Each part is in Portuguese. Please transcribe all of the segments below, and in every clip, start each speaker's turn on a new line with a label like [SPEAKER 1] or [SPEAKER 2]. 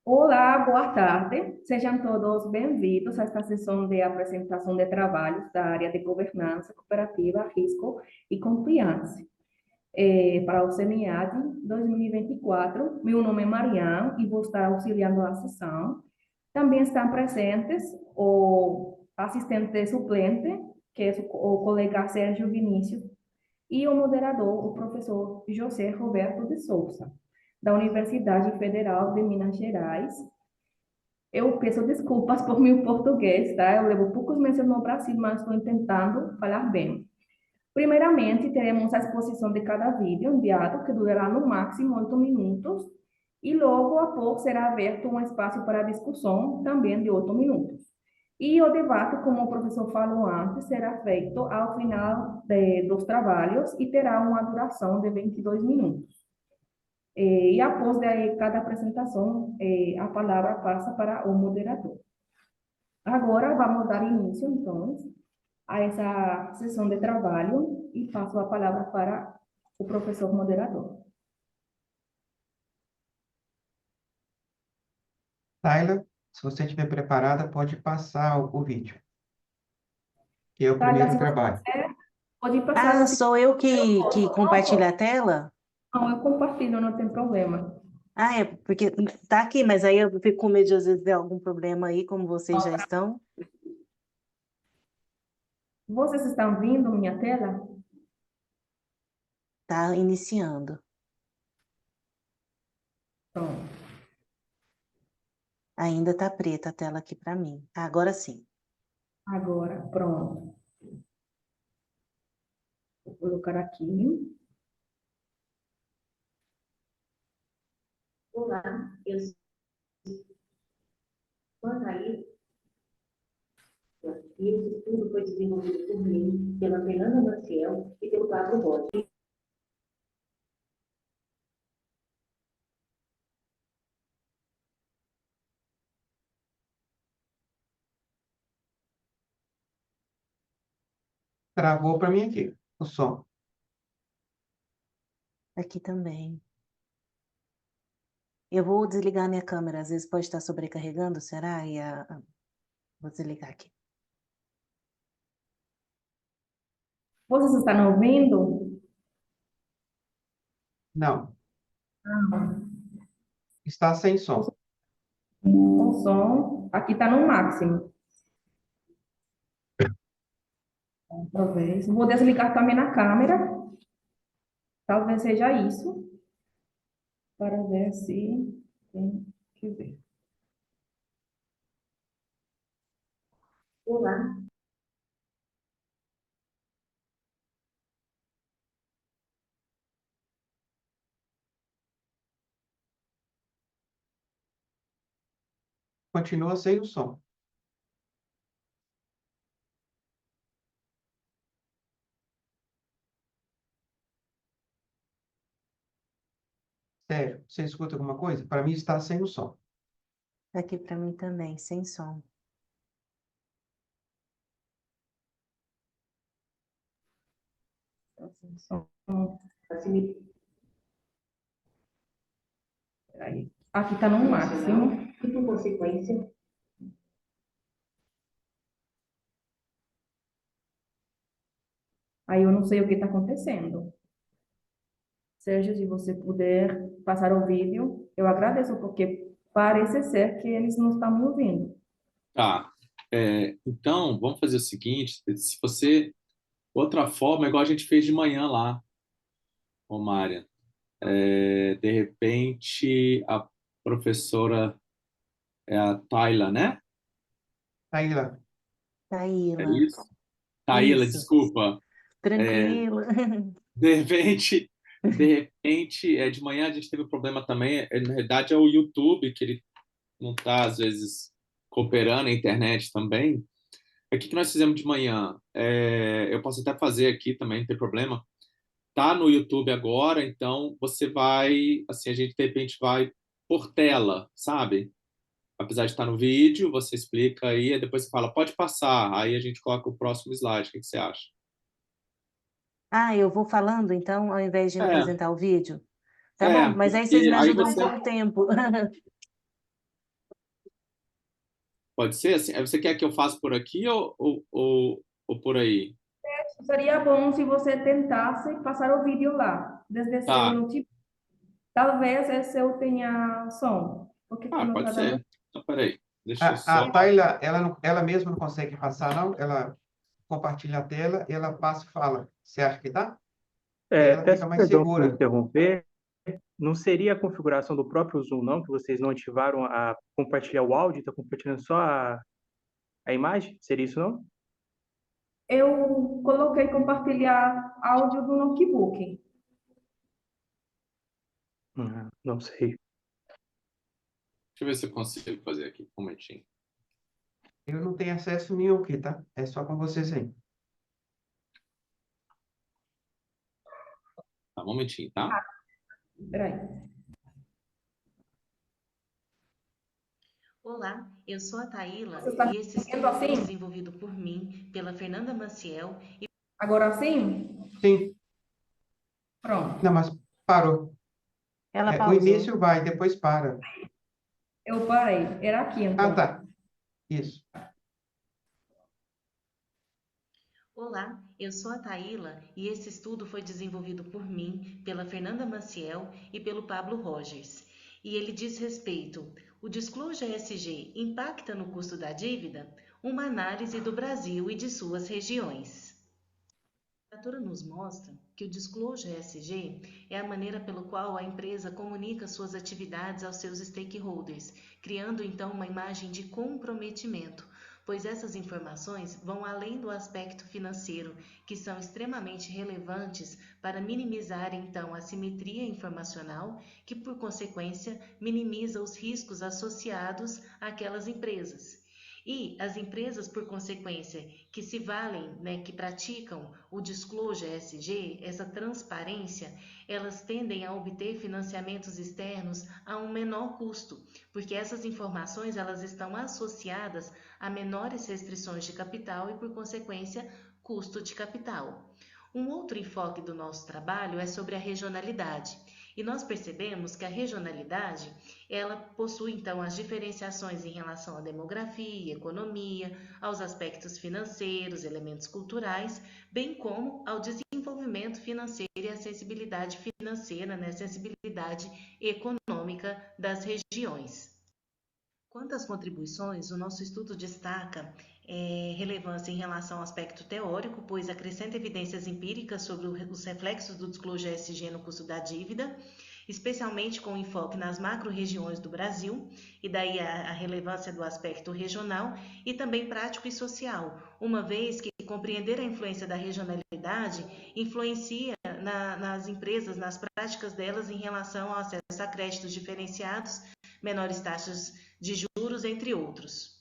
[SPEAKER 1] Olá, boa tarde. Sejam todos bem-vindos a esta sessão de apresentação de trabalhos da área de governança cooperativa, risco e compliance. Para o CNEAD 2024, meu nome é Mariana e vou estar auxiliando a sessão. Também estão presentes o assistente suplente, que é o colega Sérgio Vinícius, e o moderador, o professor José Roberto de Souza, da Universidade Federal de Minas Gerais. Eu peço desculpas por meu português, tá? Eu levo poucos meses no Brasil, mas estou tentando falar bem. Primeiramente, teremos a exposição de cada vídeo enviado, que durará no máximo 8 minutos, e logo após será aberto um espaço para discussão, também de 8 minutos. E o debate, como o professor falou antes, será feito ao final dos trabalhos e terá uma duração de 22 minutos. E após cada apresentação, a palavra passa para o moderador. Agora vamos dar início, então, a essa sessão de trabalho e passo a palavra para o professor moderador.
[SPEAKER 2] Tayla, se você estiver preparada, pode passar o vídeo, que é o
[SPEAKER 1] Thalia,
[SPEAKER 2] primeiro
[SPEAKER 1] se você
[SPEAKER 2] trabalho.
[SPEAKER 1] quiser, pode passar
[SPEAKER 3] Ah,
[SPEAKER 1] no
[SPEAKER 3] sou eu que compartilho a tela?
[SPEAKER 1] Não, eu compartilho, não tem problema.
[SPEAKER 3] Ah, é porque tá aqui, mas aí eu fico com medo de às vezes ter algum problema aí, como vocês já estão.
[SPEAKER 1] Vocês estão vendo minha tela?
[SPEAKER 3] Tá iniciando.
[SPEAKER 1] Pronto.
[SPEAKER 3] Ainda tá preta a tela aqui para mim. Ah, agora sim.
[SPEAKER 1] Agora, pronto. Vou colocar aqui.
[SPEAKER 4] Olá, eu sou a Thaís, e esse estudo foi desenvolvido por mim, pela Fernanda Maciel e pelo Pablo Borges.
[SPEAKER 2] Travou para mim aqui, o som.
[SPEAKER 3] Aqui também. Eu vou desligar minha câmera, às vezes pode estar sobrecarregando, será? Vou desligar aqui.
[SPEAKER 1] Vocês estão ouvindo?
[SPEAKER 2] Não,
[SPEAKER 1] Ah,
[SPEAKER 2] está sem som.
[SPEAKER 1] o som aqui está no máximo. Talvez. Vou desligar também na câmera. Talvez seja isso. Para ver se tem que ver.
[SPEAKER 4] Olá,
[SPEAKER 2] Continua sem o som. Sério, você escuta alguma coisa? Para mim está sem o som.
[SPEAKER 3] Aqui para mim também, sem som.
[SPEAKER 4] assim,
[SPEAKER 1] Peraí. Aqui está no máximo.
[SPEAKER 4] e por consequência,
[SPEAKER 1] Aí eu não sei o que está acontecendo. Sérgio, se você puder passar o vídeo, eu agradeço, porque parece ser que eles não estão me ouvindo.
[SPEAKER 5] Tá. Então, vamos fazer o seguinte: se você. Outra forma, igual a gente fez de manhã lá, ô Mária. De repente, a professora é a Tayla, né?
[SPEAKER 2] Tayla,
[SPEAKER 5] É
[SPEAKER 3] Taíla,
[SPEAKER 5] isso? Taíla,
[SPEAKER 3] isso.
[SPEAKER 5] desculpa. É,
[SPEAKER 3] Tranquilo.
[SPEAKER 5] de repente, de manhã a gente teve um problema também. Na verdade, é o YouTube, que ele não está, às vezes, cooperando, a internet também. O que nós fizemos de manhã? Eu posso até fazer aqui também, não tem problema. Tá no YouTube agora, então você vai, assim, a gente de repente vai por tela, sabe? Apesar de estar no vídeo, você explica aí depois você fala, pode passar, aí a gente coloca o próximo slide, o que você acha?
[SPEAKER 3] Ah, eu vou falando, então, ao invés de
[SPEAKER 5] É,
[SPEAKER 3] apresentar o vídeo? Tá bom, mas aí vocês
[SPEAKER 5] porque
[SPEAKER 3] me
[SPEAKER 5] aí
[SPEAKER 3] ajudam
[SPEAKER 5] você,
[SPEAKER 3] com o tempo.
[SPEAKER 5] Pode ser assim? Aí você quer que eu faça por aqui ou por aí?
[SPEAKER 1] Seria bom se você tentasse passar o vídeo lá, desde seu
[SPEAKER 5] Tá.
[SPEAKER 1] notebook. Talvez esse eu tenha som, porque
[SPEAKER 5] Ah,
[SPEAKER 1] como
[SPEAKER 5] pode
[SPEAKER 1] está dando.
[SPEAKER 5] ser. Então, peraí. Deixa eu
[SPEAKER 2] A
[SPEAKER 5] só.
[SPEAKER 2] Tayla, ela mesma não consegue passar, não? Ela compartilha a tela, ela passa e fala. Você acha que dá? Aí ela fica
[SPEAKER 6] Peço
[SPEAKER 2] mais
[SPEAKER 6] perdão por
[SPEAKER 2] segura.
[SPEAKER 6] interromper. Não seria a configuração do próprio Zoom, não? Que vocês não ativaram a compartilhar o áudio, está compartilhando só a imagem? Seria isso, não?
[SPEAKER 1] Eu coloquei compartilhar áudio do notebook.
[SPEAKER 6] Não sei.
[SPEAKER 5] Deixa eu ver se eu consigo fazer aqui. Um momentinho.
[SPEAKER 2] Eu não tenho acesso nenhum aqui, tá? É só com vocês aí.
[SPEAKER 5] Tá, um momentinho, tá?
[SPEAKER 1] Peraí.
[SPEAKER 4] Olá, eu sou a Taíla
[SPEAKER 1] Você está
[SPEAKER 4] e esse
[SPEAKER 1] vendo
[SPEAKER 4] estudo foi
[SPEAKER 1] assim?
[SPEAKER 4] desenvolvido por mim, pela Fernanda Maciel e
[SPEAKER 1] Agora sim?
[SPEAKER 2] Sim.
[SPEAKER 1] Pronto.
[SPEAKER 2] Não, mas parou.
[SPEAKER 3] Ela
[SPEAKER 2] O
[SPEAKER 3] pausou.
[SPEAKER 2] início vai, depois para.
[SPEAKER 1] Eu parei. Era aqui,
[SPEAKER 2] Ah,
[SPEAKER 1] então.
[SPEAKER 2] tá. Isso.
[SPEAKER 4] Olá, eu sou a Taíla e esse estudo foi desenvolvido por mim, pela Fernanda Maciel e pelo Pablo Rogers. E ele diz respeito: o Disclosure ESG impacta no custo da dívida? Uma análise do Brasil e de suas regiões. A literatura nos mostra que o Disclosure ESG é a maneira pelo qual a empresa comunica suas atividades aos seus stakeholders, criando então uma imagem de comprometimento, pois essas informações vão além do aspecto financeiro, que são extremamente relevantes para minimizar então a simetria informacional, que por consequência minimiza os riscos associados àquelas empresas. E as empresas, por consequência, que se valem, né, que praticam o disclosure ESG, essa transparência, elas tendem a obter financiamentos externos a um menor custo, porque essas informações elas estão associadas a menores restrições de capital e, por consequência, custo de capital. Um outro enfoque do nosso trabalho é sobre a regionalidade. E nós percebemos que a regionalidade, ela possui então as diferenciações em relação à demografia, economia, aos aspectos financeiros, elementos culturais, bem como ao desenvolvimento financeiro e à sensibilidade financeira, né, sensibilidade econômica das regiões. Quanto às contribuições, o nosso estudo destaca relevância em relação ao aspecto teórico, pois acrescenta evidências empíricas sobre os reflexos do disclosure ESG no custo da dívida, especialmente com enfoque nas macro-regiões do Brasil, e daí a relevância do aspecto regional, e também prático e social, uma vez que compreender a influência da regionalidade influencia nas empresas, nas práticas delas em relação ao acesso a créditos diferenciados, menores taxas de juros, entre outros.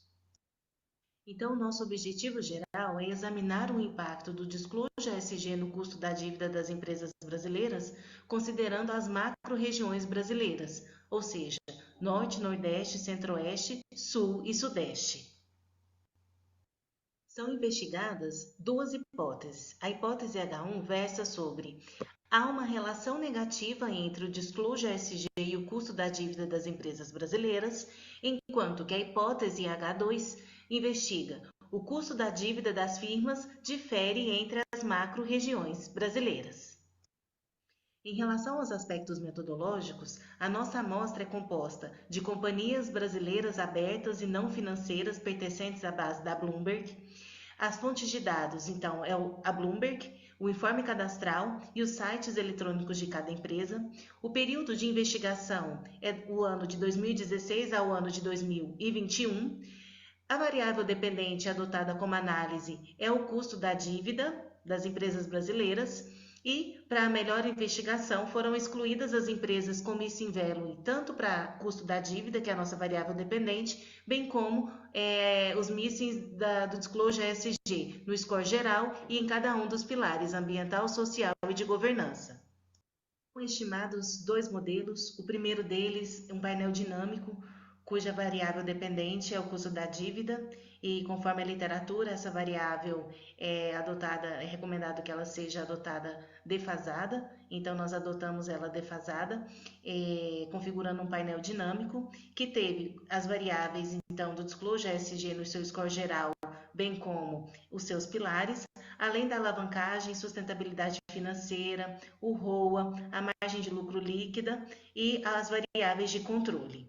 [SPEAKER 4] Então, nosso objetivo geral é examinar o impacto do Disclosure ESG no custo da dívida das empresas brasileiras, considerando as macro-regiões brasileiras, ou seja, Norte, Nordeste, Centro-Oeste, Sul e Sudeste. São investigadas duas hipóteses. A hipótese H1 versa sobre: há uma relação negativa entre o Disclosure ESG e o custo da dívida das empresas brasileiras, enquanto que a hipótese H2 investiga: o custo da dívida das firmas difere entre as macro-regiões brasileiras. Em relação aos aspectos metodológicos, a nossa amostra é composta de companhias brasileiras abertas e não financeiras pertencentes à base da Bloomberg. As fontes de dados, então, é a Bloomberg, o informe cadastral e os sites eletrônicos de cada empresa. O período de investigação é o ano de 2016 ao ano de 2021. A variável dependente adotada como análise é o custo da dívida das empresas brasileiras. E, para a melhor investigação, foram excluídas as empresas com missing value, tanto para custo da dívida, que é a nossa variável dependente, bem como os missings do Disclosure ESG, no score geral e em cada um dos pilares ambiental, social e de governança. Foram estimados dois modelos. O primeiro deles, um painel dinâmico, cuja variável dependente é o custo da dívida, e conforme a literatura, essa variável é recomendado que ela seja adotada defasada, então nós adotamos ela defasada, configurando um painel dinâmico, que teve as variáveis, então, do Disclosure ESG no seu score geral, bem como os seus pilares, além da alavancagem, sustentabilidade financeira, o ROA, a margem de lucro líquida e as variáveis de controle.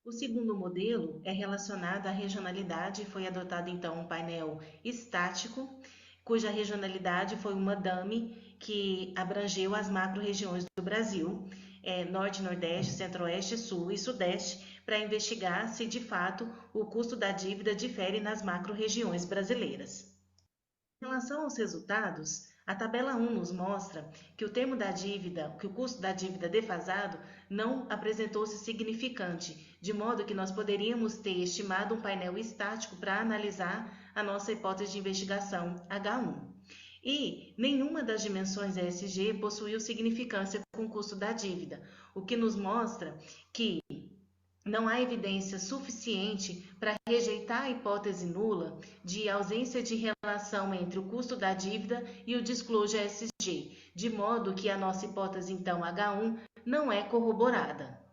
[SPEAKER 4] O segundo modelo é relacionado à regionalidade e foi adotado então um painel estático, cuja regionalidade foi uma dummy que abrangeu as macro-regiões do Brasil, Norte, Nordeste, Centro-Oeste, Sul e Sudeste, para investigar se de fato o custo da dívida difere nas macro-regiões brasileiras. Em relação aos resultados, a tabela 1 nos mostra que o termo da dívida, que o custo da dívida defasado não apresentou-se significante, de modo que nós poderíamos ter estimado um painel estático para analisar a nossa hipótese de investigação H1. E nenhuma das dimensões ESG possuiu significância com o custo da dívida, o que nos mostra que não há evidência suficiente para rejeitar a hipótese nula de ausência de relação entre o custo da dívida e o Disclosure ESG, de modo que a nossa hipótese, então, H1, não é corroborada.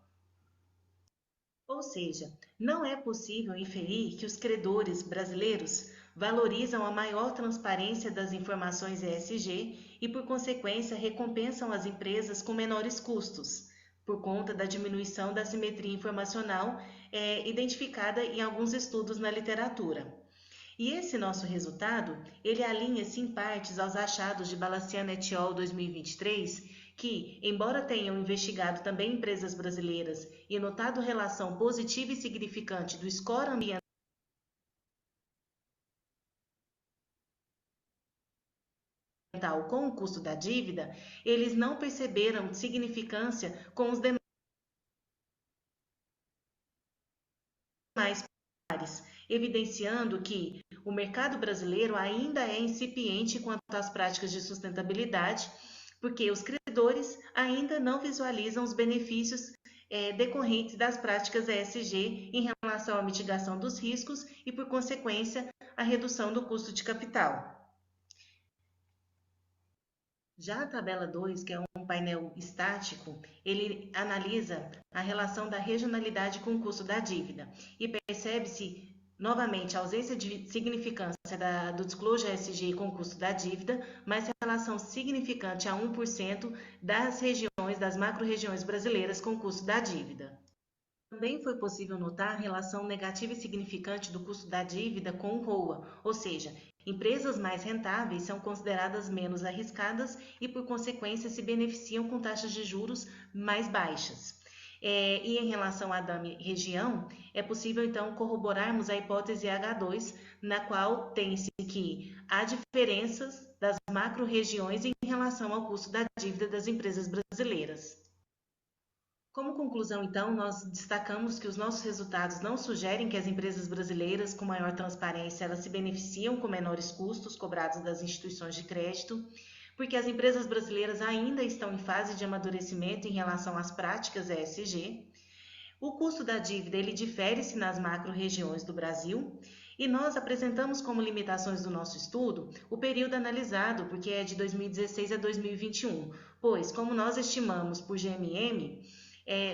[SPEAKER 4] Ou seja, não é possível inferir que os credores brasileiros valorizam a maior transparência das informações ESG e, por consequência, recompensam as empresas com menores custos, por conta da diminuição da simetria informacional identificada em alguns estudos na literatura. E esse nosso resultado, ele alinha-se em partes aos achados de Balassiano et al. 2023, que, embora tenham investigado também empresas brasileiras e notado relação positiva e significante do score ambiental com o custo da dívida, eles não perceberam significância com os demais pares, evidenciando que o mercado brasileiro ainda é incipiente quanto às práticas de sustentabilidade, porque os credores ainda não visualizam os benefícios decorrentes das práticas ESG em relação à mitigação dos riscos e, por consequência, a redução do custo de capital. Já a tabela 2, que é um painel estático, ele analisa a relação da regionalidade com o custo da dívida e percebe-se novamente a ausência de significância do Disclosure ESG com o custo da dívida, mas relação significante a 1% das regiões, das macro-regiões brasileiras com o custo da dívida. Também foi possível notar a relação negativa e significante do custo da dívida com o ROA, ou seja, empresas mais rentáveis são consideradas menos arriscadas e, por consequência, se beneficiam com taxas de juros mais baixas. E em relação à dummy região, é possível então corroborarmos a hipótese H2, na qual tem-se que há diferenças das macro-regiões em relação ao custo da dívida das empresas brasileiras. Como conclusão, então, nós destacamos que os nossos resultados não sugerem que as empresas brasileiras com maior transparência elas se beneficiam com menores custos cobrados das instituições de crédito, porque as empresas brasileiras ainda estão em fase de amadurecimento em relação às práticas ESG. O custo da dívida ele difere-se nas macro-regiões do Brasil e nós apresentamos como limitações do nosso estudo o período analisado, porque é de 2016 a 2021, pois, como nós estimamos por GMM,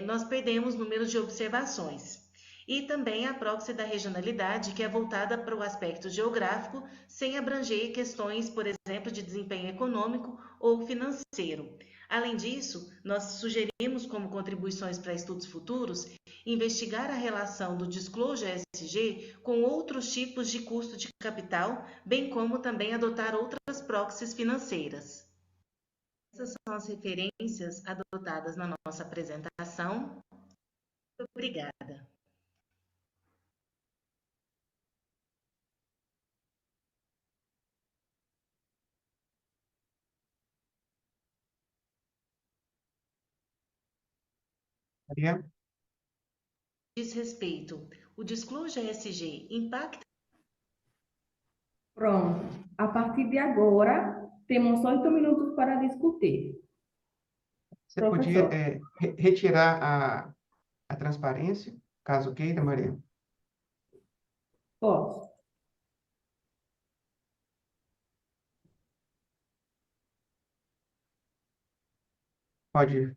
[SPEAKER 4] nós perdemos números de observações. E também a proxy da regionalidade, que é voltada para o aspecto geográfico, sem abranger questões, por exemplo, de desempenho econômico ou financeiro. Além disso, nós sugerimos como contribuições para estudos futuros investigar a relação do Disclosure ESG com outros tipos de custo de capital, bem como também adotar outras proxies financeiras. Essas são as referências adotadas na nossa apresentação. Muito obrigada.
[SPEAKER 2] Maria?
[SPEAKER 4] Diz respeito, o Disclosure ESG impacta?
[SPEAKER 1] Pronto. A partir de agora, temos 8 minutos para discutir.
[SPEAKER 2] Você podia
[SPEAKER 1] Professor.
[SPEAKER 2] retirar a transparência, caso queira, Maria.
[SPEAKER 1] Posso.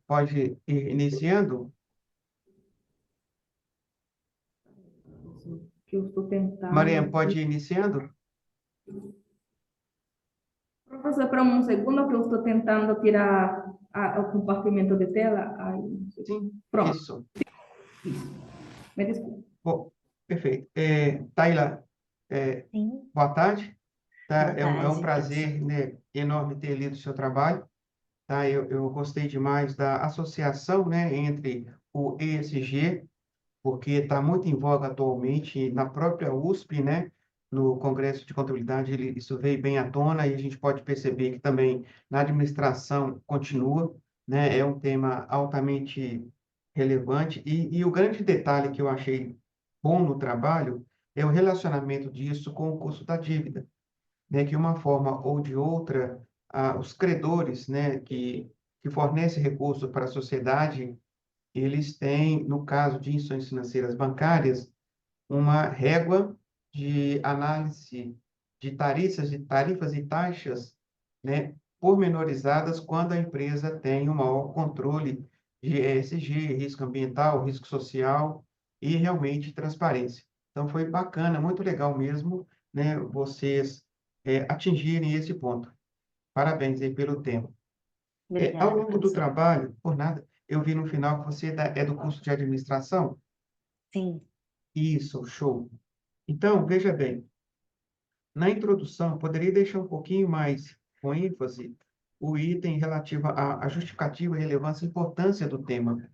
[SPEAKER 2] Pode ir iniciando.
[SPEAKER 1] Que eu estou tentando
[SPEAKER 2] Maria,
[SPEAKER 1] aqui.
[SPEAKER 2] pode ir iniciando?
[SPEAKER 1] Professor, para um segundo que eu estou tentando tirar o compartimento de tela. Aí,
[SPEAKER 2] Sim,
[SPEAKER 1] pronto,
[SPEAKER 2] isso.
[SPEAKER 1] me desculpe.
[SPEAKER 2] Bom, perfeito. Taila,
[SPEAKER 3] Sim,
[SPEAKER 2] boa tarde. Tá?
[SPEAKER 3] boa
[SPEAKER 2] É um
[SPEAKER 3] tarde,
[SPEAKER 2] prazer,
[SPEAKER 3] professor.
[SPEAKER 2] né, enorme ter lido o seu trabalho. Tá? Eu gostei demais da associação, né, entre o ESG, porque está muito em voga atualmente na própria USP, né? No Congresso de Contabilidade, isso veio bem à tona e a gente pode perceber que também na administração continua, né? É um tema altamente relevante e o grande detalhe que eu achei bom no trabalho é o relacionamento disso com o custo da dívida, né? Que uma forma ou de outra, os credores, né, que fornecem recursos para a sociedade, eles têm, no caso de instituições financeiras bancárias, uma régua de análise de tarifas e taxas, né, pormenorizadas quando a empresa tem um maior controle de ESG, risco ambiental, risco social e realmente transparência. Então, foi bacana, muito legal mesmo, né, vocês atingirem esse ponto. Parabéns aí pelo tempo. Ao
[SPEAKER 3] Obrigada,
[SPEAKER 2] longo do
[SPEAKER 3] professor.
[SPEAKER 2] trabalho, por nada, eu vi no final que você é do curso de administração.
[SPEAKER 3] Sim,
[SPEAKER 2] Isso, show. Então, veja bem, na introdução, poderia deixar um pouquinho mais com ênfase o item relativo à justificativa, relevância e importância do tema.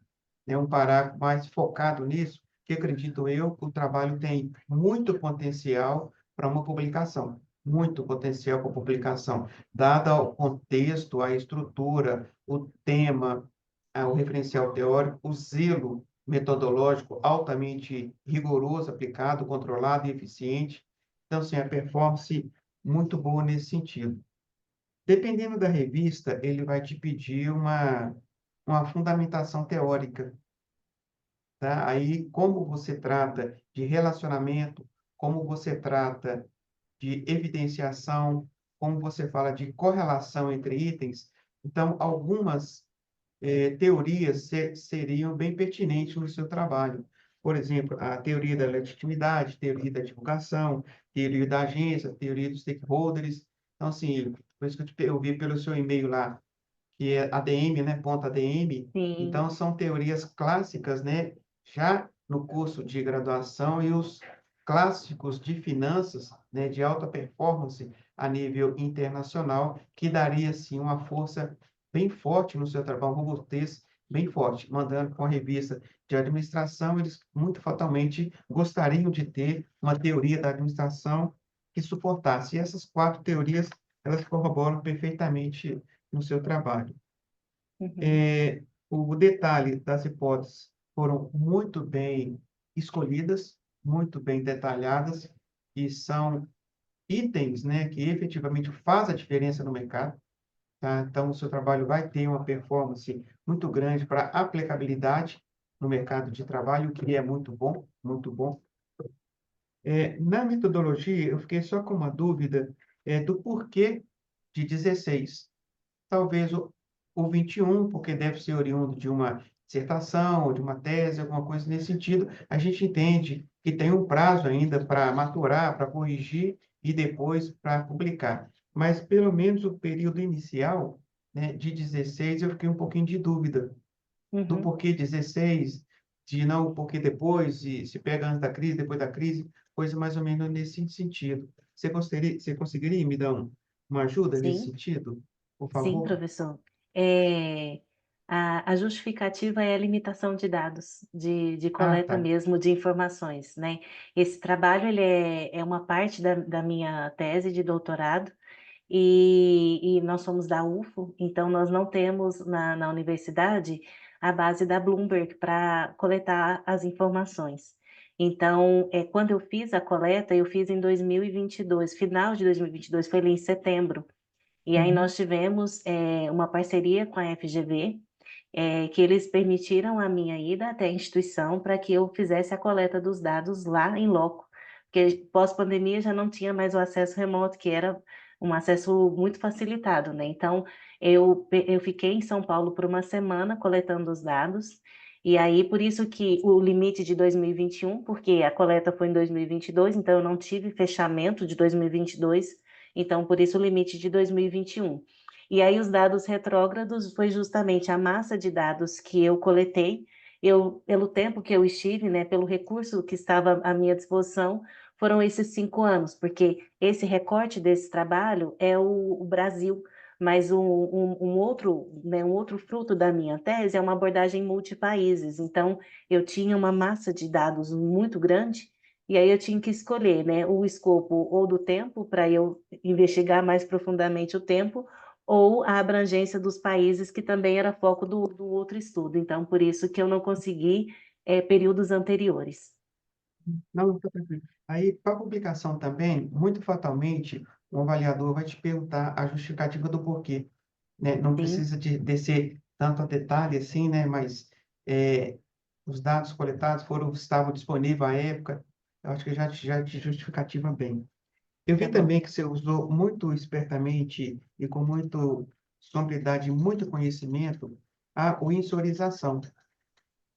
[SPEAKER 2] É um parágrafo mais focado nisso, que acredito eu, que o trabalho tem muito potencial para uma publicação. Muito potencial para publicação, dado o contexto, a estrutura, o tema, o referencial teórico, o zelo metodológico altamente rigoroso, aplicado, controlado e eficiente. Então, assim, a performance muito boa nesse sentido. Dependendo da revista, ele vai te pedir uma fundamentação teórica, tá? Aí, como você trata de relacionamento, como você trata de evidenciação, como você fala de correlação entre itens, então, algumas teorias seriam bem pertinentes no seu trabalho. Por exemplo, a teoria da legitimidade, teoria da divulgação, teoria da agência, teoria dos stakeholders. Então, assim, por isso que eu vi pelo seu e-mail lá, que é ADM, né, ponto ADM.
[SPEAKER 3] sim.
[SPEAKER 2] Então, são teorias clássicas, né, já no curso de graduação e os clássicos de finanças, né, de alta performance a nível internacional, que daria, assim, uma força bem forte no seu trabalho, uma robustez bem forte, mandando com a revista de administração, eles muito fatalmente gostariam de ter uma teoria da administração que suportasse. E essas 4 teorias, elas corroboram perfeitamente no seu trabalho.
[SPEAKER 3] Uhum.
[SPEAKER 2] O detalhe das hipóteses foram muito bem escolhidas, muito bem detalhadas, e são itens, né, que efetivamente fazem a diferença no mercado. Tá? Então, o seu trabalho vai ter uma performance muito grande para aplicabilidade no mercado de trabalho, o que é muito bom, muito bom. Na metodologia, eu fiquei só com uma dúvida do porquê de 16. Talvez o 21, porque deve ser oriundo de uma dissertação ou de uma tese, alguma coisa nesse sentido. A gente entende que tem um prazo ainda para maturar, para corrigir e depois para publicar. Mas, pelo menos, o período inicial, né, de 16, eu fiquei um pouquinho de dúvida do
[SPEAKER 3] Uhum.
[SPEAKER 2] porquê 16, de não o porquê depois, se pega antes da crise, depois da crise, coisa mais ou menos nesse sentido. Você conseguiria me dar uma ajuda nesse
[SPEAKER 3] Sim,
[SPEAKER 2] sentido, por
[SPEAKER 3] sim,
[SPEAKER 2] favor?
[SPEAKER 3] professor. É, a justificativa é a limitação de dados, de
[SPEAKER 2] Ah,
[SPEAKER 3] coleta
[SPEAKER 2] tá.
[SPEAKER 3] mesmo de informações, né? Esse trabalho ele é uma parte da minha tese de doutorado e nós somos da UFO, então nós não temos na universidade a base da Bloomberg para coletar as informações. Então, quando eu fiz a coleta, eu fiz em 2022, final de 2022, foi ali em setembro. E aí
[SPEAKER 2] Uhum.
[SPEAKER 3] nós tivemos uma parceria com a FGV que eles permitiram a minha ida até a instituição para que eu fizesse a coleta dos dados lá em loco, porque pós-pandemia já não tinha mais o acesso remoto, que era um acesso muito facilitado, né? Então, eu fiquei em São Paulo por uma semana coletando os dados, e aí por isso que o limite de 2021, porque a coleta foi em 2022, então eu não tive fechamento de 2022, então por isso o limite de 2021. E aí os dados retrógrados foi justamente a massa de dados que eu coletei, pelo tempo que eu estive, né, pelo recurso que estava à minha disposição, foram esses 5 anos, porque esse recorte desse trabalho é o Brasil, mas um outro, né, um outro fruto da minha tese é uma abordagem multipaíses. Então, eu tinha uma massa de dados muito grande, e aí eu tinha que escolher, né, o escopo ou do tempo, para eu investigar mais profundamente o tempo, ou a abrangência dos países, que também era foco do outro estudo. Então, por isso que eu não consegui períodos anteriores.
[SPEAKER 2] Não, está tranquilo. Aí, para publicação também, muito fatalmente, o avaliador vai te perguntar a justificativa do porquê, né? Não
[SPEAKER 3] Sim,
[SPEAKER 2] precisa de descer tanto a detalhe assim, né? Mas é, os dados coletados estavam disponíveis à época. Eu acho que já te justificativa bem. Eu
[SPEAKER 3] tá
[SPEAKER 2] vi
[SPEAKER 3] bom.
[SPEAKER 2] também que você usou muito espertamente e com muito sobriedade e muito conhecimento o insorização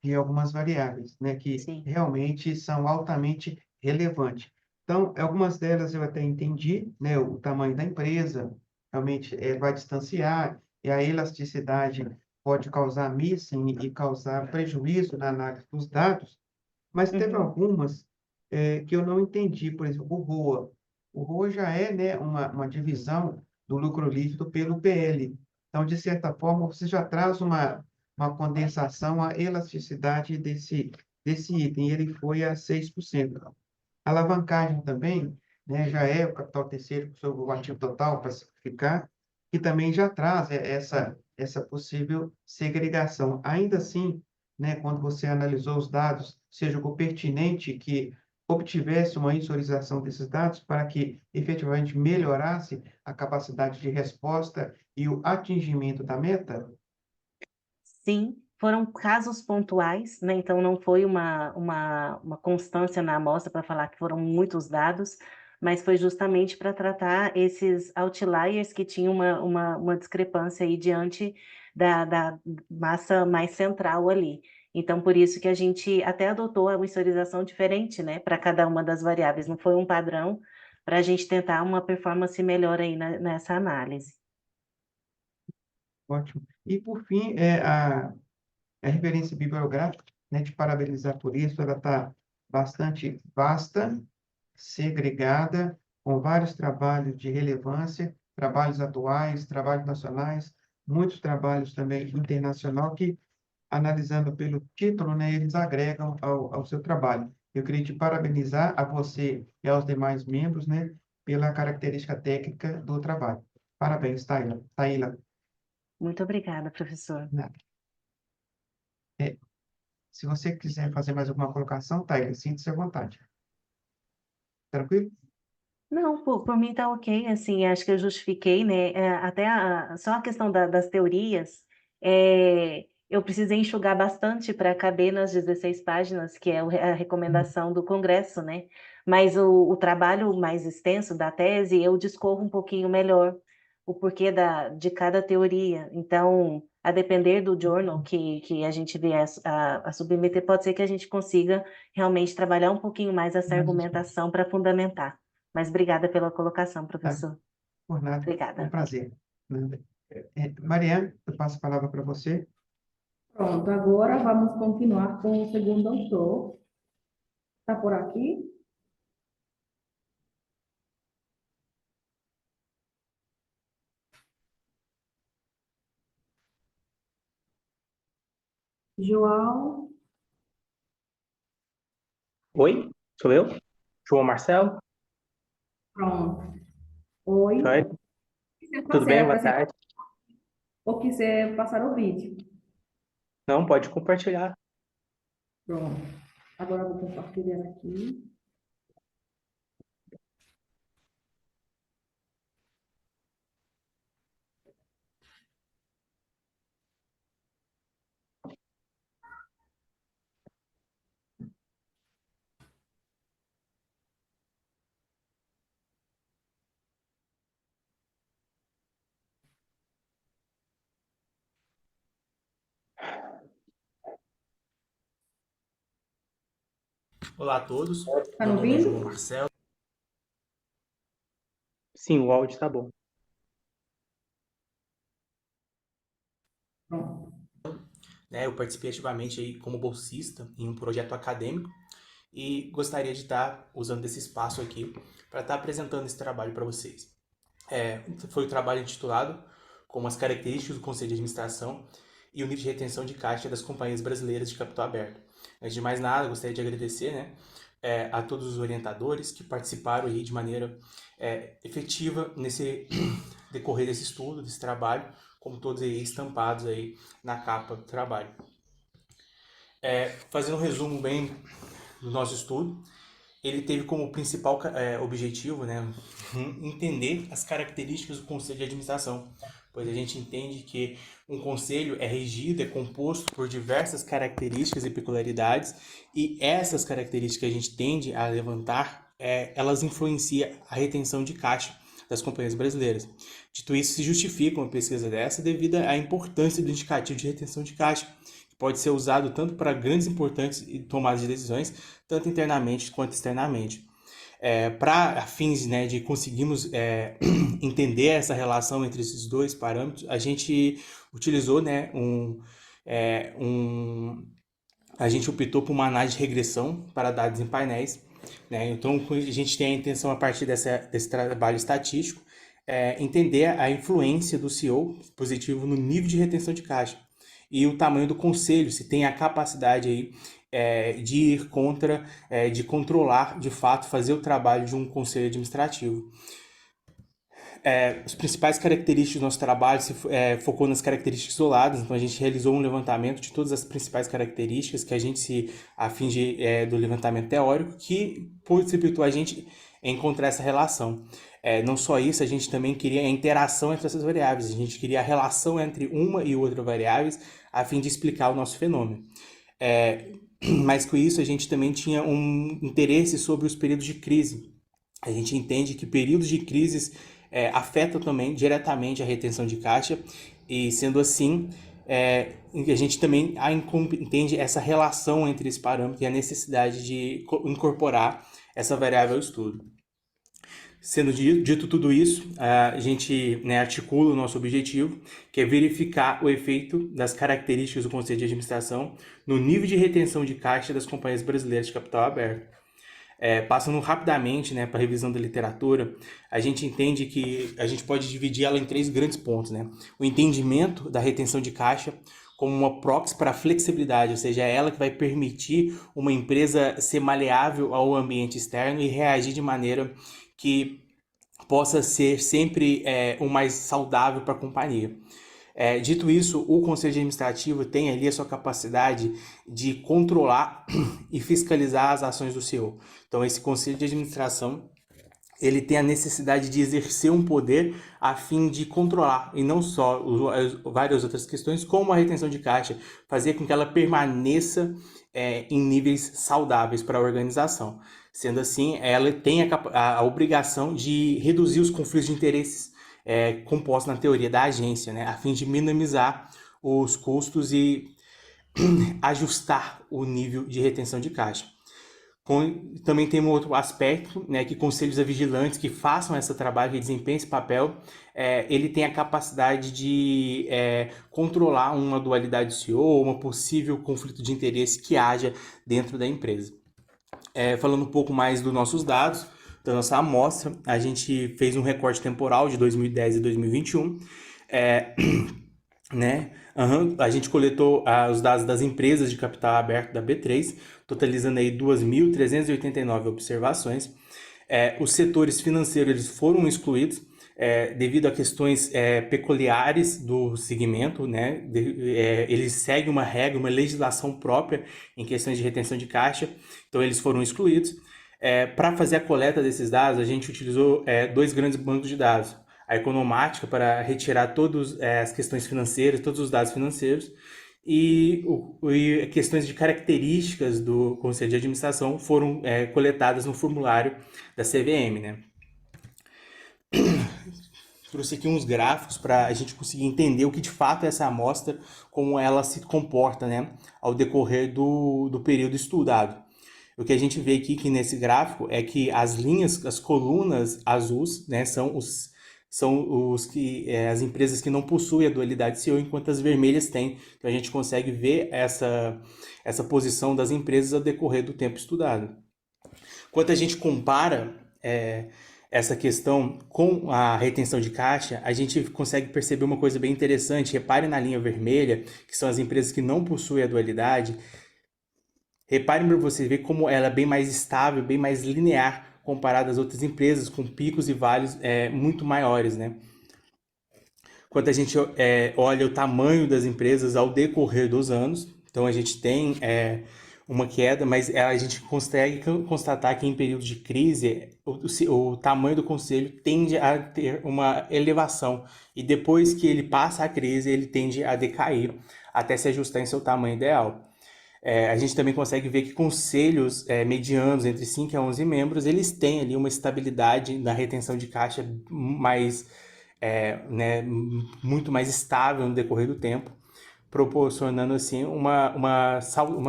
[SPEAKER 2] de algumas variáveis, né, que
[SPEAKER 3] Sim,
[SPEAKER 2] realmente são altamente relevantes. Então, algumas delas eu até entendi, né, o tamanho da empresa realmente vai distanciar, e a elasticidade pode causar missing e causar prejuízo na análise dos dados, mas teve
[SPEAKER 3] uhum,
[SPEAKER 2] algumas que eu não entendi, por exemplo, o ROA. O ROA já é, né, uma divisão do lucro líquido pelo PL. Então, de certa forma, você já traz uma condensação, a elasticidade desse item. Ele foi a 6%. A alavancagem também, né, já é o capital terceiro sobre o ativo total, para simplificar, e também já traz essa possível segregação. Ainda assim, né, quando você analisou os dados, você julgou pertinente que obtivesse uma insorização desses dados para que efetivamente melhorasse a capacidade de resposta e o atingimento da meta?
[SPEAKER 3] sim, foram casos pontuais, né? Então não foi uma constância na amostra para falar que foram muitos dados, mas foi justamente para tratar esses outliers que tinham uma discrepância aí diante da massa mais central ali. Então, por isso que a gente até adotou a mensurização diferente, né, para cada uma das variáveis. Não foi um padrão para a gente tentar uma performance melhor aí nessa análise.
[SPEAKER 2] Ótimo. E, por fim, a referência bibliográfica, né, te parabenizar por isso, ela está bastante vasta, segregada, com vários trabalhos de relevância, trabalhos atuais, trabalhos nacionais, muitos trabalhos também internacional que, analisando pelo título, né, eles agregam ao seu trabalho. Eu queria te parabenizar a você e aos demais membros, né, pela característica técnica do trabalho. Parabéns, Taila. Taila,
[SPEAKER 3] Muito obrigada, professor.
[SPEAKER 2] né? É, se você quiser fazer mais alguma colocação, Taila, sinta-se à vontade. Tranquilo?
[SPEAKER 3] Não, por mim tá ok, assim, acho que eu justifiquei, né, até só a questão das teorias, eu precisei enxugar bastante para caber nas 16 páginas, que é a recomendação do Congresso, né, mas o trabalho mais extenso da tese, eu discorro um pouquinho melhor o porquê de cada teoria, então, a depender do journal que a gente vier a submeter, pode ser que a gente consiga realmente trabalhar um pouquinho mais essa
[SPEAKER 2] Mas,
[SPEAKER 3] argumentação para fundamentar. Mas obrigada pela colocação,
[SPEAKER 2] tá,
[SPEAKER 3] professor.
[SPEAKER 2] por nada. Foi um
[SPEAKER 3] Obrigada.
[SPEAKER 2] prazer. Nada. Mariana, eu passo a palavra para você.
[SPEAKER 1] Pronto, agora vamos continuar com o segundo autor. Está por aqui? João,
[SPEAKER 6] Oi, sou eu, João Marcelo.
[SPEAKER 1] pronto. Oi.
[SPEAKER 6] Oi,
[SPEAKER 1] Quiser
[SPEAKER 6] tudo
[SPEAKER 1] fazer
[SPEAKER 6] bem?
[SPEAKER 1] a
[SPEAKER 6] Boa
[SPEAKER 1] apresentação
[SPEAKER 6] tarde.
[SPEAKER 1] ou quiser passar o vídeo?
[SPEAKER 6] Não, pode compartilhar.
[SPEAKER 1] Pronto. Agora eu vou compartilhar aqui.
[SPEAKER 7] Olá a todos,
[SPEAKER 1] Tá
[SPEAKER 7] meu
[SPEAKER 1] me
[SPEAKER 7] nome é João
[SPEAKER 1] ouvindo?
[SPEAKER 7] Marcelo.
[SPEAKER 6] Sim, o áudio está bom.
[SPEAKER 1] Pronto.
[SPEAKER 7] Né? Eu participei ativamente aí como bolsista em um projeto acadêmico e gostaria de estar usando desse espaço aqui para estar apresentando esse trabalho para vocês. Foi o trabalho intitulado como as características do Conselho de Administração e o nível de retenção de caixa das companhias brasileiras de capital aberto. Antes de mais nada, gostaria de agradecer, né, a todos os orientadores que participaram aí de maneira efetiva nesse decorrer desse estudo, desse trabalho, como todos aí estampados aí na capa do trabalho. Fazendo um resumo bem do nosso estudo, ele teve como principal objetivo, né, entender as características do conselho de administração, pois a gente entende que um conselho é regido, é composto por diversas características e peculiaridades, e essas características que a gente tende a levantar, elas influenciam a retenção de caixa das companhias brasileiras. Dito isso, se justifica uma pesquisa dessa devido à importância do indicativo de retenção de caixa, que pode ser usado tanto para grandes importantes tomadas de decisões, tanto internamente quanto externamente. Para fins, né, de conseguirmos entender essa relação entre esses dois parâmetros, a gente utilizou, né, a gente optou por uma análise de regressão para dados em painéis, né? Então, a gente tem a intenção, a partir desse trabalho estatístico, entender a influência do CEO positivo no nível de retenção de caixa e o tamanho do conselho, se tem a capacidade aí de ir contra, de controlar, de fato, fazer o trabalho de um conselho administrativo. As principais características do nosso trabalho focou nas características isoladas, então a gente realizou um levantamento de todas as principais características que a gente a fim do levantamento teórico, que possibilitou a gente encontrar essa relação. Não só isso, a gente também queria a interação entre essas variáveis, a gente queria a relação entre uma e outra variáveis a fim de explicar o nosso fenômeno. Mas com isso a gente também tinha um interesse sobre os períodos de crise. A gente entende que períodos de crises afetam também diretamente a retenção de caixa e, sendo assim, a gente também entende essa relação entre esse parâmetro e a necessidade de incorporar essa variável ao estudo. Sendo dito tudo isso, a gente, né, articula o nosso objetivo, que é verificar o efeito das características do Conselho de Administração no nível de retenção de caixa das companhias brasileiras de capital aberto. Passando rapidamente, né, para a revisão da literatura, a gente entende que a gente pode dividir ela em 3 grandes pontos, né? O entendimento da retenção de caixa como uma proxy para a flexibilidade, ou seja, é ela que vai permitir uma empresa ser maleável ao ambiente externo e reagir de maneira que possa ser sempre o mais saudável para a companhia. Dito isso, o Conselho Administrativo tem ali a sua capacidade de controlar e fiscalizar as ações do CEO. Então, esse Conselho de Administração, ele tem a necessidade de exercer um poder a fim de controlar, e não só várias outras questões, como a retenção de caixa, fazer com que ela permaneça em níveis saudáveis para a organização. Sendo assim, ela tem a obrigação de reduzir os conflitos de interesses compostos na teoria da agência, né, a fim de minimizar os custos e ajustar o nível de retenção de caixa. Também tem um outro aspecto, né, que conselhos vigilantes que façam esse trabalho, que desempenhem esse papel, ele tem a capacidade de controlar uma dualidade CEO ou uma possível conflito de interesse que haja dentro da empresa. Falando um pouco mais dos nossos dados, da nossa amostra, a gente fez um recorte temporal de 2010 e 2021, né? A gente coletou os dados das empresas de capital aberto da B3, totalizando aí 2.389 observações. Os setores financeiros eles foram excluídos devido a questões peculiares do segmento, né? Eles seguem uma regra, uma legislação própria em questões de retenção de caixa, então eles foram excluídos. Para fazer a coleta desses dados, a gente utilizou 2 grandes bancos de dados. A Economática para retirar todas as questões financeiras, todos os dados financeiros, e questões de características do Conselho de Administração foram coletadas no formulário da CVM, né? Trouxe aqui uns gráficos para a gente conseguir entender o que de fato é essa amostra, como ela se comporta, né, ao decorrer do período estudado. O que a gente vê aqui que nesse gráfico é que as linhas, as colunas azuis, né, são os que as empresas que não possuem a dualidade CEO, enquanto as vermelhas têm. Então a gente consegue ver essa posição das empresas ao decorrer do tempo estudado. Quando a gente compara essa questão com a retenção de caixa, a gente consegue perceber uma coisa bem interessante. Repare na linha vermelha, que são as empresas que não possuem a dualidade. Reparem para você ver como ela é bem mais estável, bem mais linear comparada às outras empresas, com picos e vales muito maiores, né? Quando a gente olha o tamanho das empresas ao decorrer dos anos, então a gente tem uma queda, mas a gente consegue constatar que em períodos de crise o tamanho do conselho tende a ter uma elevação e depois que ele passa a crise ele tende a decair até se ajustar em seu tamanho ideal. A gente também consegue ver que conselhos medianos entre 5 a 11 membros, eles têm ali uma estabilidade na retenção de caixa mais, né, muito mais estável no decorrer do tempo, proporcionando assim uma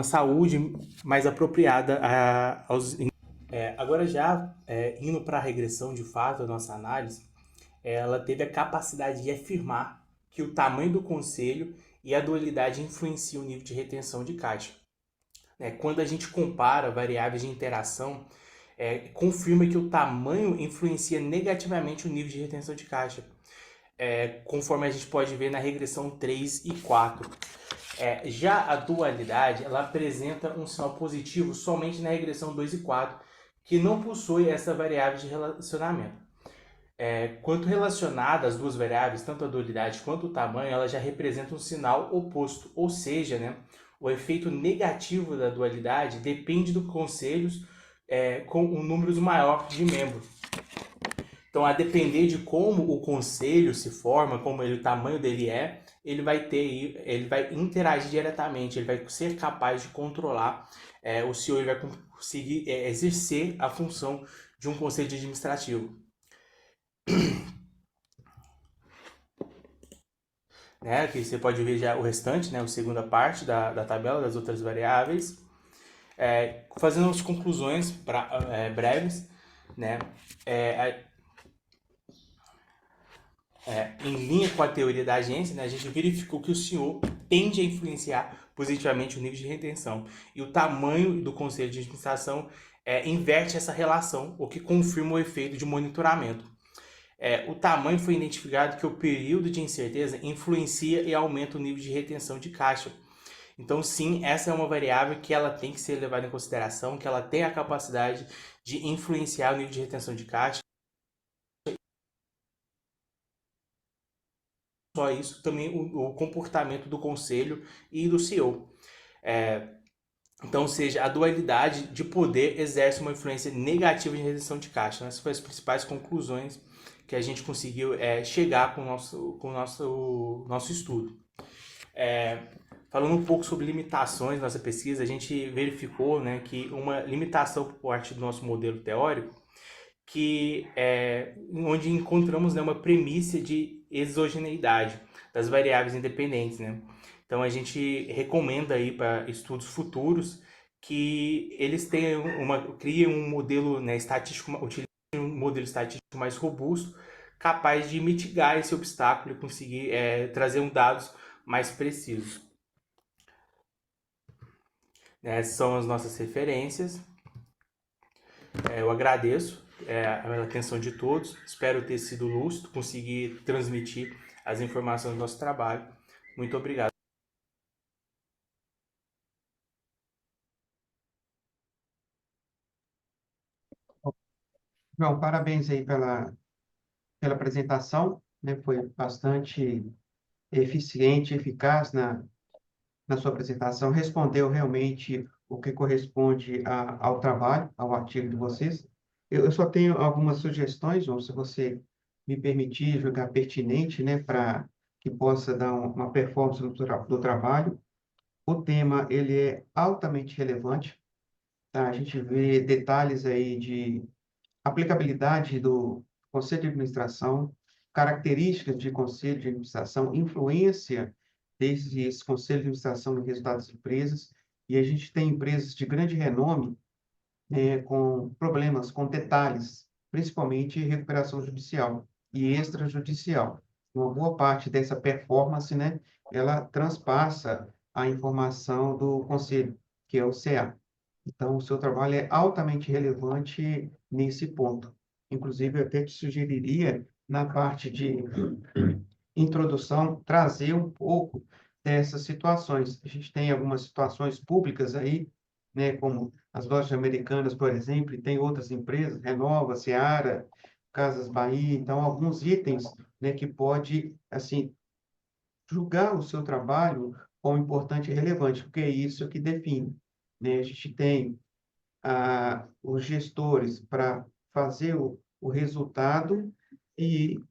[SPEAKER 7] saúde mais apropriada aos... Agora já indo para a regressão de fato, a nossa análise, ela teve a capacidade de afirmar que o tamanho do conselho e a dualidade influenciam o nível de retenção de caixa. Quando a gente compara variáveis de interação, confirma que o tamanho influencia negativamente o nível de retenção de caixa, conforme a gente pode ver na regressão 3 e 4. Já a dualidade, ela apresenta um sinal positivo somente na regressão 2 e 4, que não possui essa variável de relacionamento. Quanto relacionada às duas variáveis, tanto a dualidade quanto o tamanho, ela já representa um sinal oposto, ou seja, né, o efeito negativo da dualidade depende dos conselhos com um número maior de membros. Então, a depender de como o conselho se forma, como o tamanho dele ele vai interagir diretamente, ele vai ser capaz de controlar o CEO, ele vai conseguir exercer a função de um conselho administrativo. Aqui você pode ver já o restante, a segunda parte da tabela das outras variáveis. Fazendo as conclusões breves, em linha com a teoria da agência, a gente verificou que o CEO tende a influenciar positivamente o nível de retenção e o tamanho do conselho de administração inverte essa relação, o que confirma o efeito de monitoramento. O tamanho foi identificado que o período de incerteza influencia e aumenta o nível de retenção de caixa. Então, sim, essa é uma variável que ela tem que ser levada em consideração, que ela tem a capacidade de influenciar o nível de retenção de caixa. Só isso, também o comportamento do conselho e do CEO. Então, ou seja, a dualidade de poder exerce uma influência negativa em retenção de caixa. Essas foram as principais conclusões que a gente conseguiu chegar com o nosso estudo. Falando um pouco sobre limitações da nossa pesquisa, a gente verificou que uma limitação por parte do nosso modelo teórico, onde encontramos uma premissa de exogeneidade das variáveis independentes. Então, a gente recomenda aí para estudos futuros que eles criem um modelo estatístico, utilizem um modelo estatístico mais robusto, capaz de mitigar esse obstáculo e conseguir trazer dados mais precisos. Essas são as nossas referências. Eu agradeço a atenção de todos. Espero ter sido lúcido, conseguir transmitir as informações do nosso trabalho. Muito obrigado.
[SPEAKER 2] João, parabéns aí pela apresentação, Foi bastante eficiente, eficaz na sua apresentação, respondeu realmente o que corresponde ao trabalho, ao artigo de vocês. Eu só tenho algumas sugestões, João, se você me permitir julgar pertinente, para que possa dar uma performance do trabalho. O tema, ele é altamente relevante, tá? A gente vê detalhes aí de aplicabilidade do conselho de administração, características de conselho de administração, influência desse conselho de administração no resultado das empresas, e a gente tem empresas de grande renome com problemas, com detalhes, principalmente recuperação judicial e extrajudicial. Uma boa parte dessa performance, né, ela transpassa a informação do conselho, que é o CA. Então, o seu trabalho é altamente relevante nesse ponto. Inclusive, eu até te sugeriria, na parte de introdução, trazer um pouco dessas situações. A gente tem algumas situações públicas aí, né, como as lojas americanas, por exemplo, e tem outras empresas, Renova, Seara, Casas Bahia, então alguns itens, né, que pode, assim, julgar o seu trabalho como importante e relevante, porque é isso que define, né? A gente tem os gestores para fazer o resultado e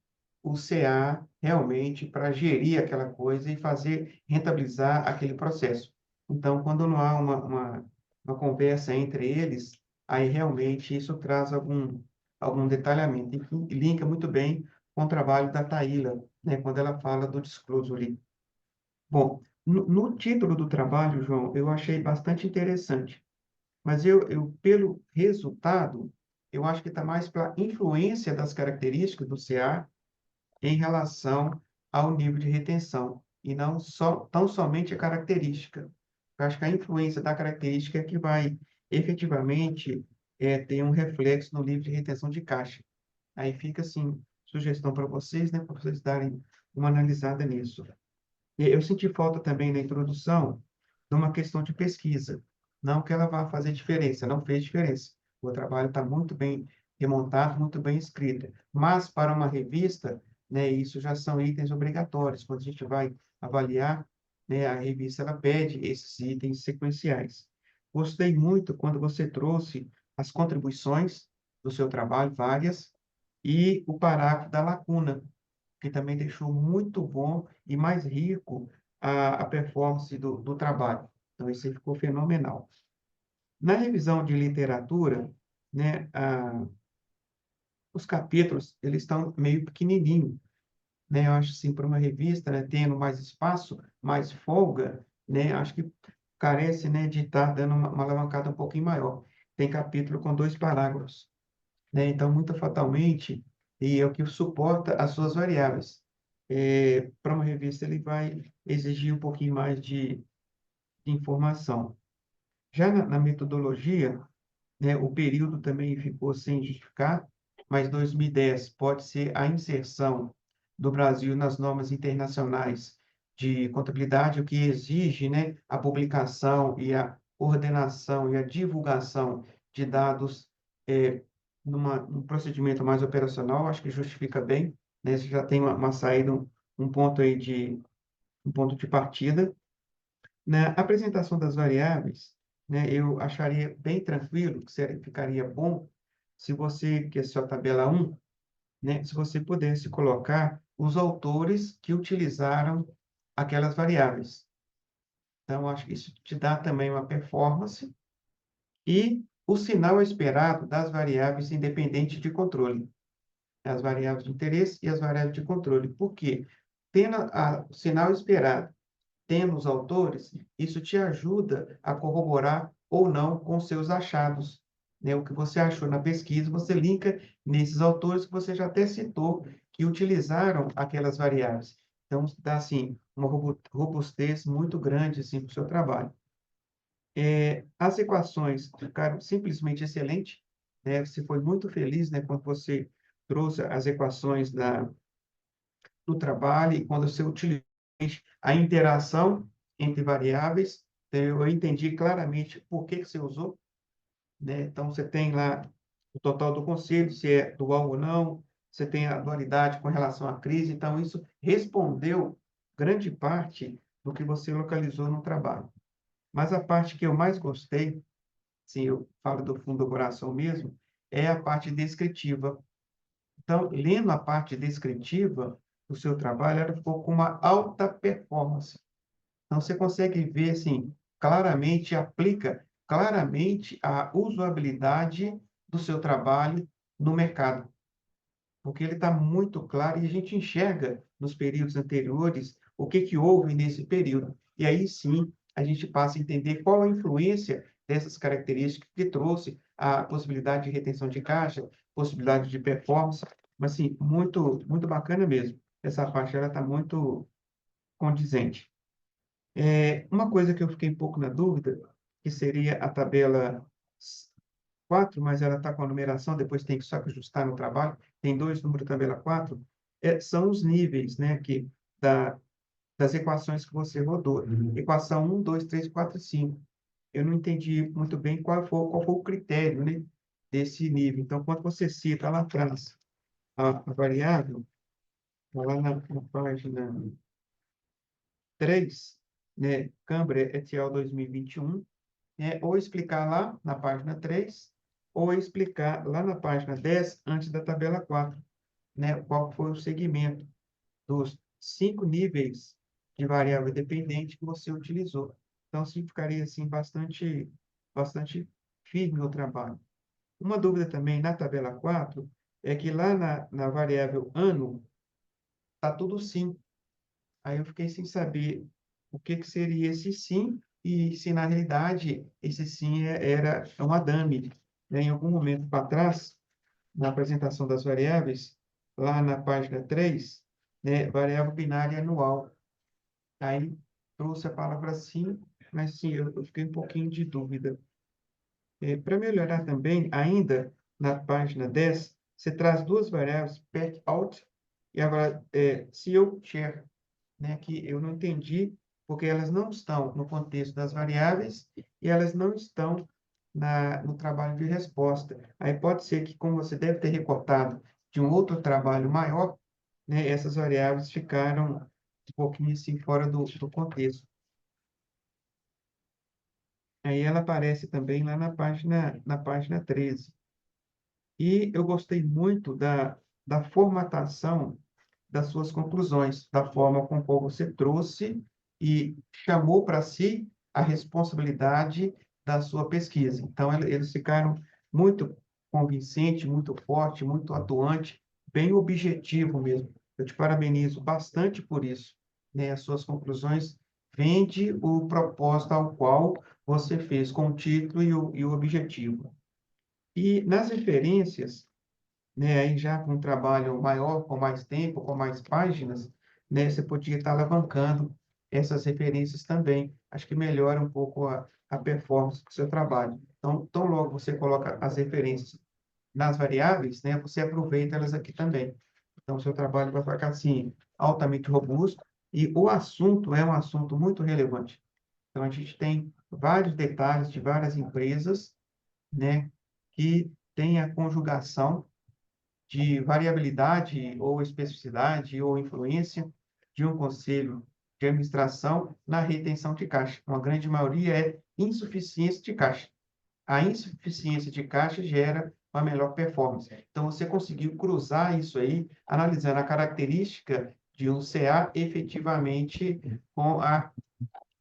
[SPEAKER 2] o CA realmente para gerir aquela coisa e fazer rentabilizar aquele processo. Então, quando não há uma conversa entre eles, aí realmente isso traz algum detalhamento. Enfim, linka muito bem com o trabalho da Taíla, né, quando ela fala do disclosure. Bom, no título do trabalho, João, eu achei bastante interessante, mas pelo resultado, eu acho que está mais para influência das características do CA em relação ao nível de retenção, e não tão somente a característica. Eu acho que a influência da característica é que vai efetivamente ter um reflexo no nível de retenção de caixa. Aí fica, assim, sugestão para vocês, né, para vocês darem uma analisada nisso. E eu senti falta também na introdução de uma questão de pesquisa. Não que ela vá fazer diferença, não fez diferença. O trabalho está muito bem remontado, muito bem escrito. Mas, para uma revista, né, isso já são itens obrigatórios. Quando a gente vai avaliar, né, a revista ela pede esses itens sequenciais. Gostei muito quando você trouxe as contribuições do seu trabalho, várias, e o parágrafo da lacuna, que também deixou muito bom e mais rico a performance do trabalho. Então, isso aí ficou fenomenal. Na revisão de literatura, né, os capítulos, eles estão meio pequenininhos, né? Eu acho assim, para uma revista, né, tendo mais espaço, mais folga, né, acho que carece, né, de estar dando uma alavancada um pouquinho maior. Tem capítulo com 2 parágrafos, né? Então, muito fatalmente, e é o que suporta as suas variáveis. Para uma revista, ele vai exigir um pouquinho mais de informação. Já na metodologia, né, o período também ficou sem justificar, mas 2010 pode ser a inserção do Brasil nas normas internacionais de contabilidade, o que exige, né, a publicação e a ordenação e a divulgação de dados num procedimento mais operacional, acho que justifica bem, né, você já tem uma saída, um ponto aí um ponto de partida. Na apresentação das variáveis, né, eu acharia bem tranquilo, ficaria bom se você, que é a sua tabela 1, né, se você pudesse colocar os autores que utilizaram aquelas variáveis. Então, acho que isso te dá também uma performance e o sinal esperado das variáveis independentes de controle, as variáveis de interesse e as variáveis de controle. Por quê? Tendo o sinal esperado, tendo os autores, isso te ajuda a corroborar ou não com seus achados, né? O que você achou na pesquisa, você linka nesses autores que você já até citou, que utilizaram aquelas variáveis. Então, dá, assim, uma robustez muito grande, assim, para o seu trabalho. As equações ficaram simplesmente excelentes, né? Você foi muito feliz, né, quando você trouxe as equações do trabalho e quando você utilizou a interação entre variáveis, eu entendi claramente por que você usou, né? Então, você tem lá o total do conselho, se é dual ou não, você tem a dualidade com relação à crise, então isso respondeu grande parte do que você localizou no trabalho. Mas a parte que eu mais gostei, se eu falo do fundo do coração mesmo, é a parte descritiva. Então, lendo a parte descritiva do seu trabalho, ela ficou com uma alta performance. Então, você consegue ver, assim, claramente, aplica claramente a usabilidade do seu trabalho no mercado, porque ele está muito claro e a gente enxerga nos períodos anteriores o que houve nesse período. E aí sim, a gente passa a entender qual a influência dessas características que trouxe a possibilidade de retenção de caixa, possibilidade de performance, mas assim, muito, muito bacana mesmo. Essa parte ela está muito condizente. Uma coisa que eu fiquei um pouco na dúvida, que seria a tabela 4, mas ela está com a numeração, depois tem que só ajustar no trabalho, tem dois números da tabela 4, são os níveis, né, das equações que você rodou. Equação 1, 2, 3, 4 e 5. Eu não entendi muito bem qual foi o critério, né, desse nível. Então, quando você cita lá atrás a variável, lá na página 3, né, Cambria et al. 2021, ou explicar lá na página 3, ou explicar lá na página 10, antes da tabela 4, né, qual foi o segmento dos 5 níveis de variável dependente que você utilizou. Então, assim, ficaria assim, bastante firme no trabalho. Uma dúvida também na tabela 4 é que lá na variável ano, está tudo sim. Aí eu fiquei sem saber o que que seria esse sim e se na realidade esse sim era um adame, né? Em algum momento para trás, na apresentação das variáveis, lá na página 3, né, variável binária anual. Aí trouxe a palavra sim, mas sim, eu fiquei um pouquinho de dúvida. Para melhorar também, ainda na página 10, você traz duas variáveis, pet out e agora CO share, né, que eu não entendi, porque elas não estão no contexto das variáveis e elas não estão no trabalho de resposta. Aí pode ser que, como você deve ter recortado de um outro trabalho maior, né, essas variáveis ficaram um pouquinho assim fora do contexto. Aí ela aparece também lá na página 13. E eu gostei muito da formatação das suas conclusões, da forma com qual você trouxe e chamou para si a responsabilidade da sua pesquisa. Então, eles ficaram muito convincente, muito forte, muito atuante, bem objetivo mesmo. Eu te parabenizo bastante por isso, né? As suas conclusões vende o propósito ao qual você fez com o título e o objetivo. E nas referências, né, aí já com um trabalho maior, com mais tempo, com mais páginas, né, você podia estar alavancando essas referências também. Acho que melhora um pouco a performance do seu trabalho. Então, tão logo você coloca as referências nas variáveis, né, você aproveita elas aqui também. Então, o seu trabalho vai ficar assim, altamente robusto, e o assunto é um assunto muito relevante. Então, a gente tem vários detalhes de várias empresas, né, que têm a conjugação de variabilidade ou especificidade ou influência de um conselho de administração na retenção de caixa. Uma grande maioria é insuficiência de caixa. A insuficiência de caixa gera uma melhor performance. Então, você conseguiu cruzar isso aí, analisando a característica de um CA efetivamente com a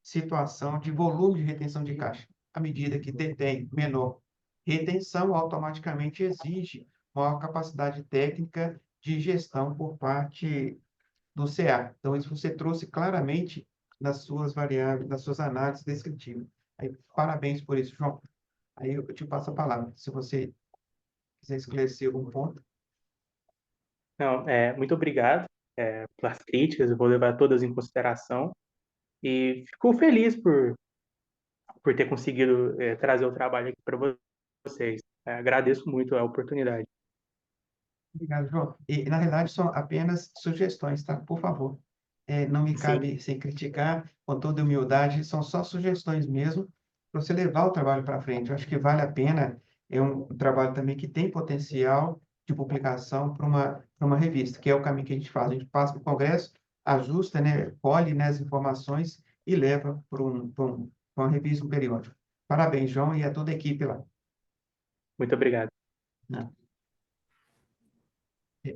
[SPEAKER 2] situação de volume de retenção de caixa. À medida que detém menor retenção, automaticamente exige maior capacidade técnica de gestão por parte do CA. Então, isso você trouxe claramente nas suas variáveis, nas suas análises descritivas. Aí, parabéns por isso, João. Aí eu te passo a palavra, se você quiser esclarecer algum ponto.
[SPEAKER 6] Não, muito obrigado pelas críticas, eu vou levar todas em consideração e fico feliz por ter conseguido trazer o trabalho aqui para vocês. Agradeço muito a oportunidade.
[SPEAKER 2] Obrigado, João. E, na realidade, são apenas sugestões, tá? Por favor. Não me
[SPEAKER 6] Sim,
[SPEAKER 2] cabe sem criticar, com toda humildade, são só sugestões mesmo, para você levar o trabalho para frente. Eu acho que vale a pena, é um trabalho também que tem potencial de publicação para uma revista, que é o caminho que a gente faz. A gente passa para o Congresso, ajusta, né, colhe, né, as informações e leva para uma revista, um periódico. Parabéns, João, e a toda a equipe lá.
[SPEAKER 6] muito obrigado.
[SPEAKER 2] Né?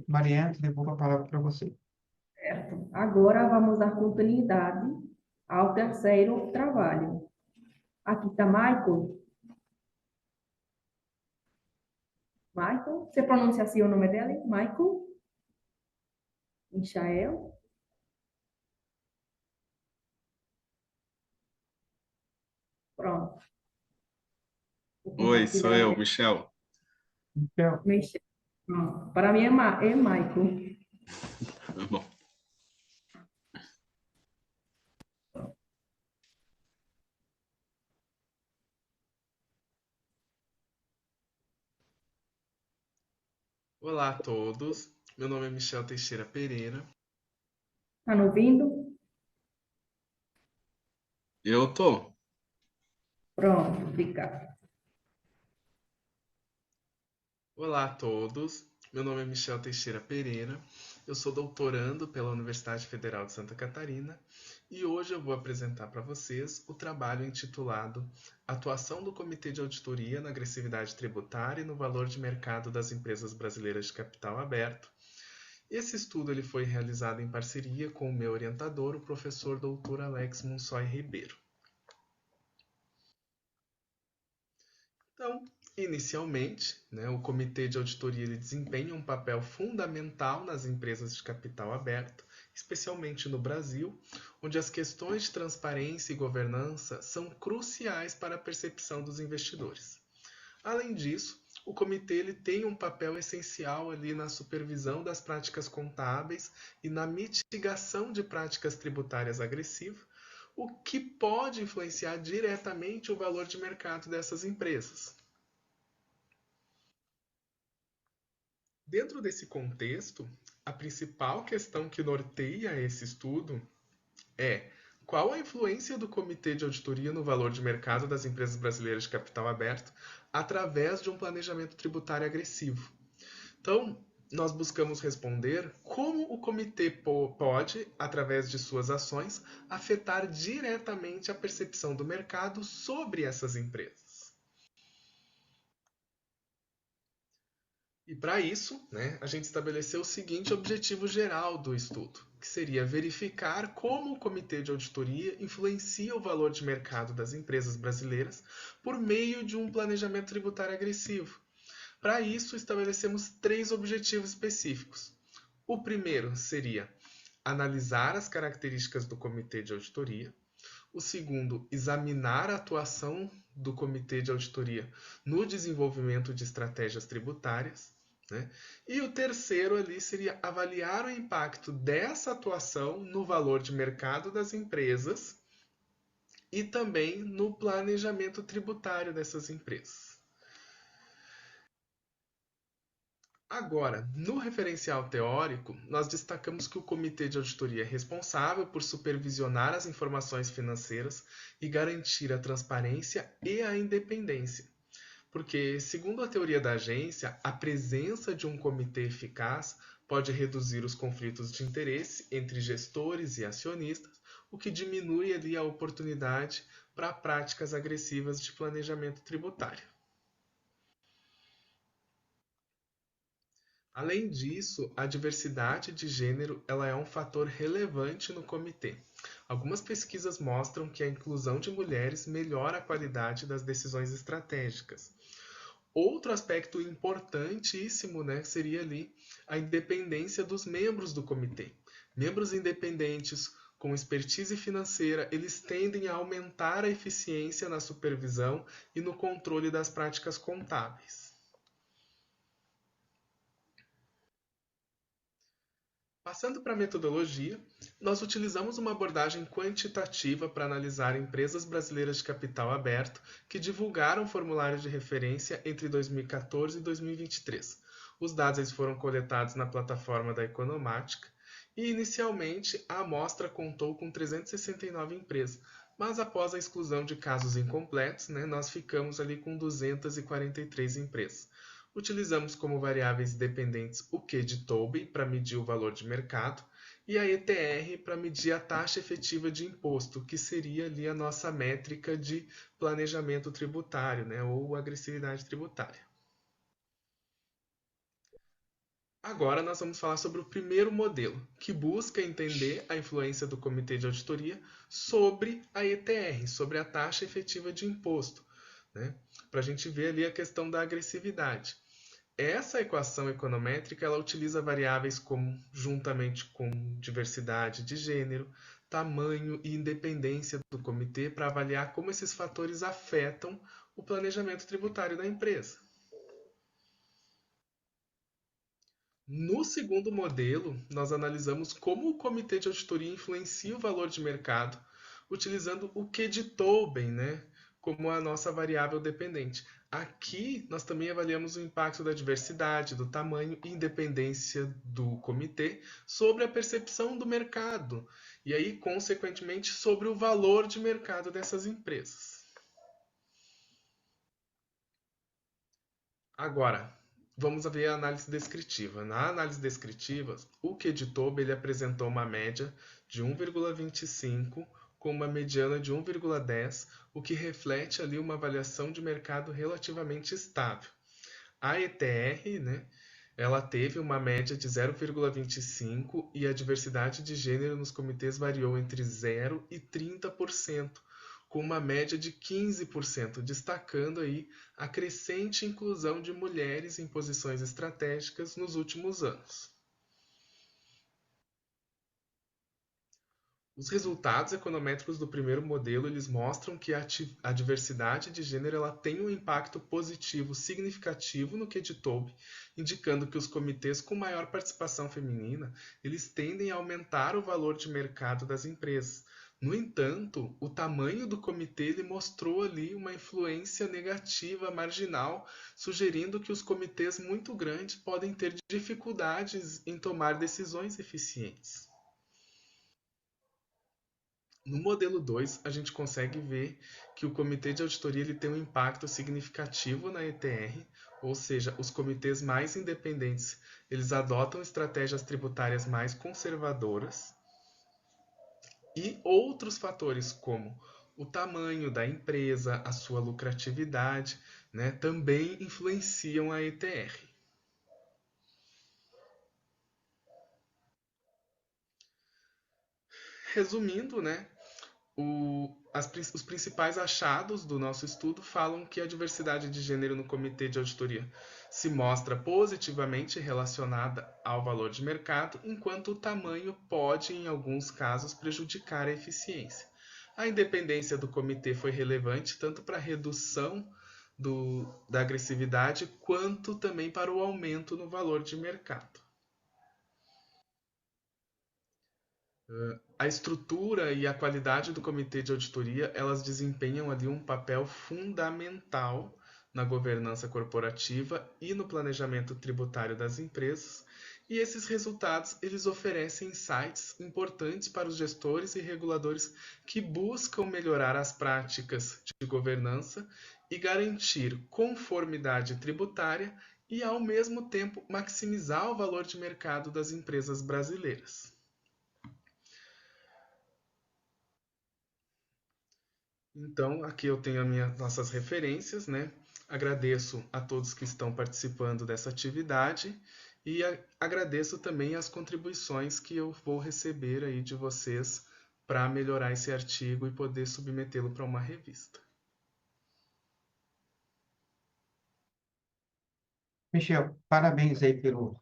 [SPEAKER 2] Mariana, devolvo a palavra para você.
[SPEAKER 1] Certo. Agora vamos dar continuidade ao terceiro trabalho. Aqui está Michael. Michael, você pronuncia assim o nome dele? Michael? Michael? Pronto. O
[SPEAKER 8] Oi, sou eu,
[SPEAKER 1] Compartilhar.
[SPEAKER 8] Michel.
[SPEAKER 2] Michel,
[SPEAKER 1] Pronto. Para mim é Michael.
[SPEAKER 8] Tá bom. Olá a todos. Meu nome é Michel Teixeira Pereira.
[SPEAKER 1] Tá me ouvindo?
[SPEAKER 8] Eu tô.
[SPEAKER 1] Pronto, fica.
[SPEAKER 8] Olá a todos. Meu nome é Michel Teixeira Pereira. Eu sou doutorando pela Universidade Federal de Santa Catarina e hoje eu vou apresentar para vocês o trabalho intitulado Atuação do Comitê de Auditoria na Agressividade Tributária e no Valor de Mercado das Empresas Brasileiras de Capital Aberto. Esse estudo ele foi realizado em parceria com o meu orientador, o professor Dr. Alex Monsoy Ribeiro. Então, inicialmente, o Comitê de Auditoria ele desempenha um papel fundamental nas empresas de capital aberto, especialmente no Brasil, onde as questões de transparência e governança são cruciais para a percepção dos investidores. Além disso, o comitê ele tem um papel essencial ali na supervisão das práticas contábeis e na mitigação de práticas tributárias agressivas, o que pode influenciar diretamente o valor de mercado dessas empresas. Dentro desse contexto, a principal questão que norteia esse estudo é qual a influência do Comitê de Auditoria no valor de mercado das empresas brasileiras de capital aberto através de um planejamento tributário agressivo. Então, nós buscamos responder como o comitê pode, através de suas ações, afetar diretamente a percepção do mercado sobre essas empresas. E para isso, a gente estabeleceu o seguinte objetivo geral do estudo, que seria verificar como o Comitê de Auditoria influencia o valor de mercado das empresas brasileiras por meio de um planejamento tributário agressivo. Para isso, estabelecemos 3 objetivos específicos. O primeiro seria analisar as características do Comitê de Auditoria. O segundo, examinar a atuação do Comitê de Auditoria no desenvolvimento de estratégias tributárias. E o terceiro ali seria avaliar o impacto dessa atuação no valor de mercado das empresas e também no planejamento tributário dessas empresas. Agora, no referencial teórico, nós destacamos que o Comitê de Auditoria é responsável por supervisionar as informações financeiras e garantir a transparência e a independência. Porque, segundo a teoria da agência, a presença de um comitê eficaz pode reduzir os conflitos de interesse entre gestores e acionistas, o que diminui ali a oportunidade para práticas agressivas de planejamento tributário. Além disso, a diversidade de gênero ela é um fator relevante no comitê. Algumas pesquisas mostram que a inclusão de mulheres melhora a qualidade das decisões estratégicas. Outro aspecto importantíssimo seria ali a independência dos membros do comitê. Membros independentes com expertise financeira, eles tendem a aumentar a eficiência na supervisão e no controle das práticas contábeis. Passando para a metodologia, nós utilizamos uma abordagem quantitativa para analisar empresas brasileiras de capital aberto que divulgaram formulários de referência entre 2014 e 2023. Os dados foram coletados na plataforma da Economática e, inicialmente, a amostra contou com 369 empresas, mas após a exclusão de casos incompletos, nós ficamos ali com 243 empresas. Utilizamos como variáveis dependentes o Q de Tobin para medir o valor de mercado e a ETR para medir a taxa efetiva de imposto, que seria ali a nossa métrica de planejamento tributário, ou agressividade tributária. Agora nós vamos falar sobre o primeiro modelo, que busca entender a influência do Comitê de Auditoria sobre a ETR, sobre a taxa efetiva de imposto, para a gente ver ali a questão da agressividade. Essa equação econométrica ela utiliza variáveis juntamente com diversidade de gênero, tamanho e independência do comitê para avaliar como esses fatores afetam o planejamento tributário da empresa. No segundo modelo, nós analisamos como o comitê de auditoria influencia o valor de mercado, utilizando o Q de Tobin, né, como a nossa variável dependente. Aqui, nós também avaliamos o impacto da diversidade, do tamanho e independência do comitê sobre a percepção do mercado, e aí, consequentemente, sobre o valor de mercado dessas empresas. Agora, vamos ver a análise descritiva. Na análise descritiva, o Q de Tobin ele apresentou uma média de 1,25 com uma mediana de 1,10, o que reflete ali uma avaliação de mercado relativamente estável. A ETR, né, ela teve uma média de 0,25 e a diversidade de gênero nos comitês variou entre 0 e 30%, com uma média de 15%, destacando aí a crescente inclusão de mulheres em posições estratégicas nos últimos anos. Os resultados econométricos do primeiro modelo eles mostram que a diversidade de gênero ela tem um impacto positivo significativo no Q de Tobin, indicando que os comitês com maior participação feminina eles tendem a aumentar o valor de mercado das empresas. No entanto, o tamanho do comitê ele mostrou ali uma influência negativa marginal, sugerindo que os comitês muito grandes podem ter dificuldades em tomar decisões eficientes. No modelo 2, a gente consegue ver que o comitê de auditoria ele tem um impacto significativo na ETR, ou seja, os comitês mais independentes eles adotam estratégias tributárias mais conservadoras e outros fatores como o tamanho da empresa, a sua lucratividade, né, também influenciam a ETR. Resumindo, né, os principais achados do nosso estudo falam que a diversidade de gênero no comitê de auditoria se mostra positivamente relacionada ao valor de mercado, enquanto o tamanho pode, em alguns casos, prejudicar a eficiência. A independência do comitê foi relevante tanto para a redução da agressividade quanto também para o aumento no valor de mercado. A estrutura e a qualidade do comitê de auditoria, elas desempenham ali um papel fundamental na governança corporativa e no planejamento tributário das empresas, e esses resultados eles oferecem insights importantes para os gestores e reguladores que buscam melhorar as práticas de governança e garantir conformidade tributária e, ao mesmo tempo, maximizar o valor de mercado das empresas brasileiras. Então, aqui eu tenho nossas referências, né? Agradeço a todos que estão participando dessa atividade e agradeço também as contribuições que eu vou receber aí de vocês para melhorar esse artigo e poder submetê-lo para uma revista.
[SPEAKER 2] Michel, parabéns aí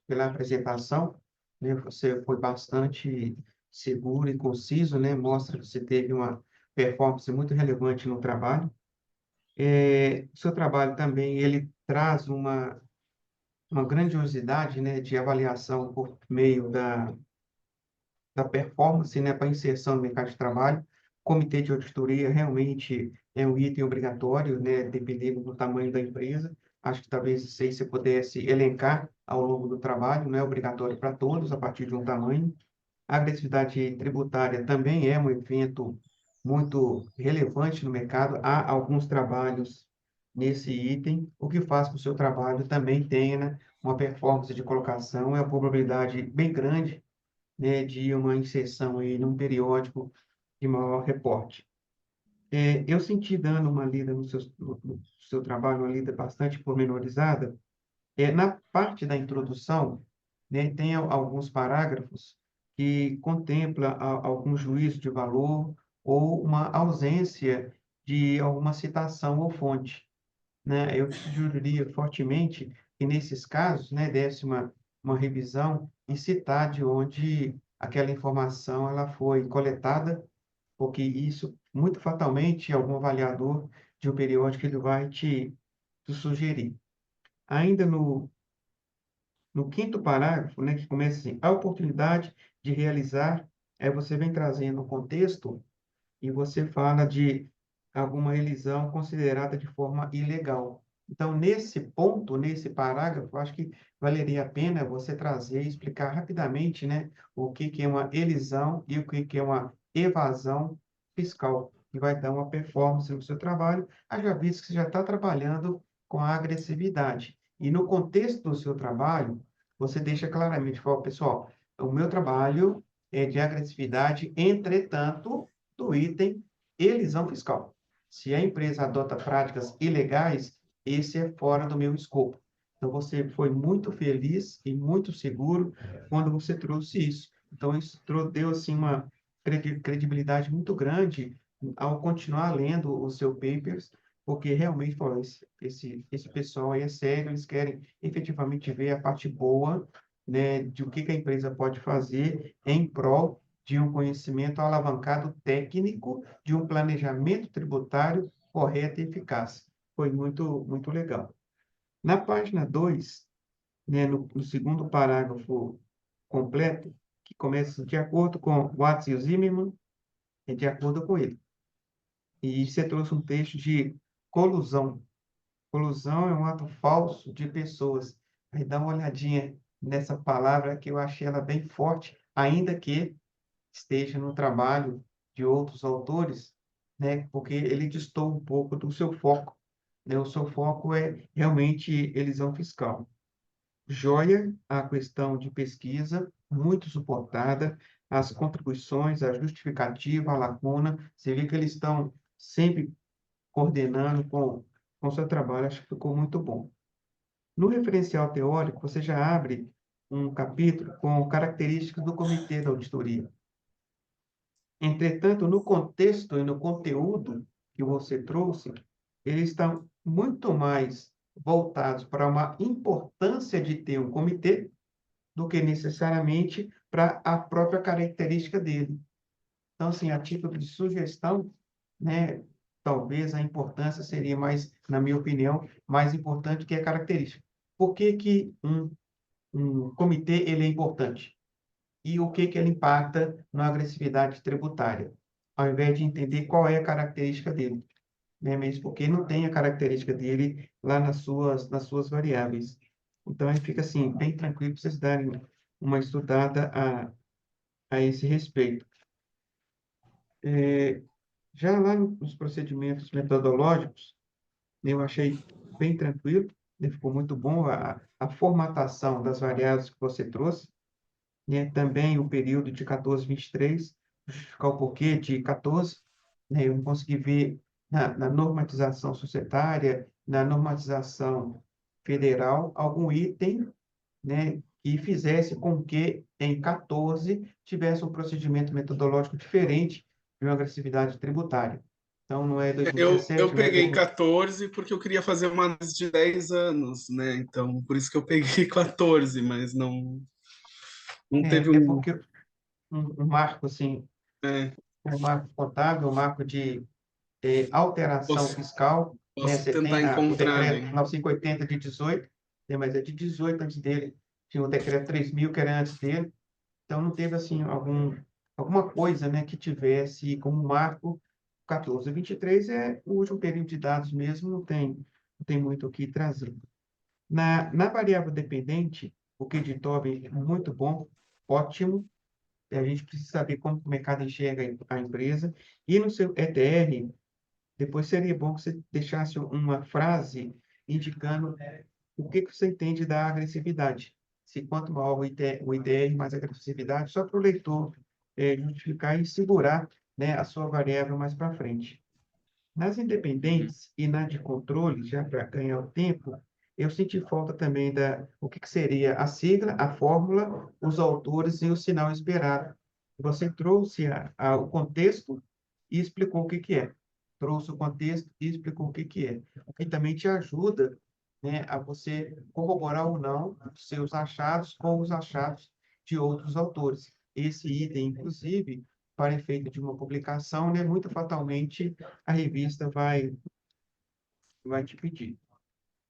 [SPEAKER 2] pela apresentação, né? Você foi bastante seguro e conciso, né? Mostra que você teve uma performance muito relevante no trabalho. O seu trabalho também, ele traz uma grandiosidade, né, de avaliação por meio da performance, né, para inserção no mercado de trabalho. Comitê de auditoria realmente é um item obrigatório, né, dependendo do tamanho da empresa. Acho que talvez isso aí você pudesse elencar ao longo do trabalho, não é obrigatório para todos, a partir de um tamanho. A agressividade tributária também é um evento muito relevante no mercado. Há alguns trabalhos nesse item, o que faz com que o seu trabalho também tenha, né, uma performance de colocação, é uma probabilidade bem grande, né, de uma inserção aí num periódico de maior reporte. Eu senti, dando uma lida no seu trabalho, uma lida bastante pormenorizada, na parte da introdução, né, tem alguns parágrafos que contempla algum juízo de valor ou uma ausência de alguma citação ou fonte, né? Eu sugeriria fortemente que, nesses casos, né, desse uma revisão e citar de onde aquela informação ela foi coletada, porque isso, muito fatalmente, algum avaliador de um periódico que ele vai te sugerir. Ainda no quinto parágrafo, né, que começa assim, a oportunidade de realizar, aí você vem trazendo o contexto e você fala de alguma elisão considerada de forma ilegal. Então, nesse ponto, nesse parágrafo, acho que valeria a pena você trazer e explicar rapidamente, né, o que que é uma elisão e o que que é uma evasão fiscal, que vai dar uma performance no seu trabalho, haja visto que você já está trabalhando com a agressividade. E no contexto do seu trabalho, você deixa claramente, fala, pessoal, o meu trabalho é de agressividade, entretanto, do item elisão fiscal. Se a empresa adota práticas ilegais, esse é fora do meu escopo. Então, você foi muito feliz e muito seguro quando você trouxe isso. Então, isso deu, assim, uma credibilidade muito grande ao continuar lendo o seu papers, porque realmente, pô, esse pessoal aí é sério, eles querem efetivamente ver a parte boa, né, de o que que a empresa pode fazer em prol de um conhecimento alavancado técnico, de um planejamento tributário correto e eficaz. Foi muito, muito legal. Na página 2, né, no segundo parágrafo completo, que começa de acordo com Watts e Zimmermann, é de acordo com ele. E você trouxe um texto de colusão. Colusão é um ato falso de pessoas. Aí dá uma olhadinha nessa palavra que eu achei ela bem forte, ainda que esteja no trabalho de outros autores, né? Porque ele distou um pouco do seu foco, né? O seu foco é realmente elisão fiscal. Joia a questão de pesquisa, muito suportada, as contribuições, a justificativa, a lacuna, você vê que eles estão sempre coordenando com o seu trabalho, acho que ficou muito bom. No referencial teórico, você já abre um capítulo com características do comitê da auditoria. Entretanto, no contexto e no conteúdo que você trouxe, eles estão muito mais voltados para uma importância de ter um comitê do que necessariamente para a própria característica dele. Então, assim, a título de sugestão, né, talvez a importância seria mais, na minha opinião, mais importante que a característica. Por que que um comitê ele é importante? E o que que ele impacta na agressividade tributária, ao invés de entender qual é a característica dele, né? Mesmo porque não tem a característica dele lá nas suas variáveis. Então, aí fica assim, bem tranquilo para vocês darem uma estudada a esse respeito. Já lá nos procedimentos metodológicos, eu achei bem tranquilo, né? Ficou muito bom a formatação das variáveis que você trouxe, né? Também o período de 14 a 23, justificar o porquê de 14, né? Eu não consegui ver na normatização societária, na normatização federal, algum item, né, que fizesse com que em 14 tivesse um procedimento metodológico diferente de uma agressividade tributária. Então, não é
[SPEAKER 8] Eu
[SPEAKER 2] 2017, não é
[SPEAKER 8] peguei
[SPEAKER 2] 2000.
[SPEAKER 8] 14 porque eu queria fazer uma análise de 10 anos, né? Então, por isso que eu peguei 14, mas não teve
[SPEAKER 2] É
[SPEAKER 8] um.
[SPEAKER 2] porque um marco, assim,
[SPEAKER 8] É,
[SPEAKER 2] um marco contábil, um marco de alteração
[SPEAKER 8] posso,
[SPEAKER 2] fiscal, né?
[SPEAKER 8] posso
[SPEAKER 2] Você tem
[SPEAKER 8] tentar
[SPEAKER 2] o
[SPEAKER 8] encontrar,
[SPEAKER 2] decreto
[SPEAKER 8] né?
[SPEAKER 2] 9580 de 18, né? Mas é de 18 antes dele. Tinha o decreto 3000 que era antes dele. Então, não teve, assim, alguma coisa, né, que tivesse como marco 14. 23 é o último período de dados mesmo, não tem muito o que trazer. Na variável dependente, o que de Tobin é muito bom, ótimo. A gente precisa saber como o mercado enxerga a empresa. E no seu ETR, depois seria bom que você deixasse uma frase indicando o que que você entende da agressividade. Se quanto maior o IDR, mais agressividade, só para o leitor justificar e segurar, né, a sua variável mais para frente. Nas independentes e na de controle, já para ganhar o tempo, eu senti falta também o que que seria a sigla, a fórmula, os autores e o sinal esperado. Você trouxe o contexto e explicou o que que é. Trouxe o contexto e explicou o que que é. O que também te ajuda, né, a você corroborar ou não os seus achados com os achados de outros autores. Esse item, inclusive, para efeito de uma publicação, né, muito fatalmente a revista vai vai te pedir.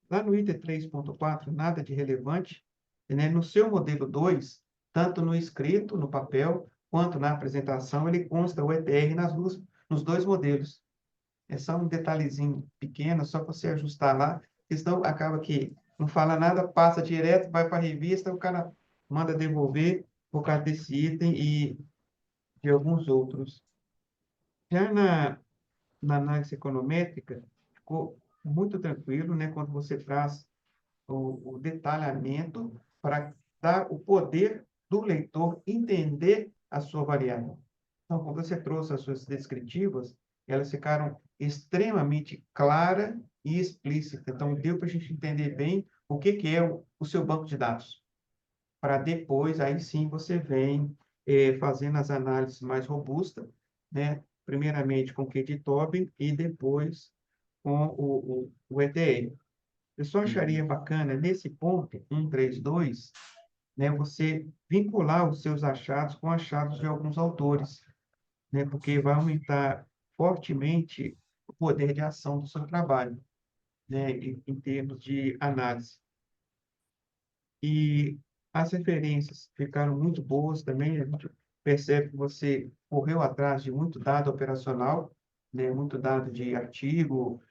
[SPEAKER 2] Lá no item 3.4, nada de relevante, né? No seu modelo 2, tanto no escrito, no papel, quanto na apresentação, ele consta o ETR nos dois modelos. É só um detalhezinho pequeno, só para você ajustar lá, senão acaba que não fala nada, passa direto, vai para a revista, o cara manda devolver por causa desse item e de alguns outros. Já na análise econométrica, ficou muito tranquilo, né, quando você traz o detalhamento para dar o poder do leitor entender a sua variável. Então, quando você trouxe as suas descritivas, elas ficaram extremamente clara e explícita. Então, deu para a gente entender bem o que é o seu banco de dados. Para depois, aí sim, você vem fazendo as análises mais robustas, né? Primeiramente com o Q-de-Tobin e depois com o ETL. Eu só acharia bacana, nesse ponto 132, né, você vincular os seus achados com achados de alguns autores, né, porque vai aumentar fortemente o poder de ação do seu trabalho, né, em termos de análise. E as referências ficaram muito boas também, a gente percebe que você correu atrás de muito dado operacional, né, muito dado de artigo,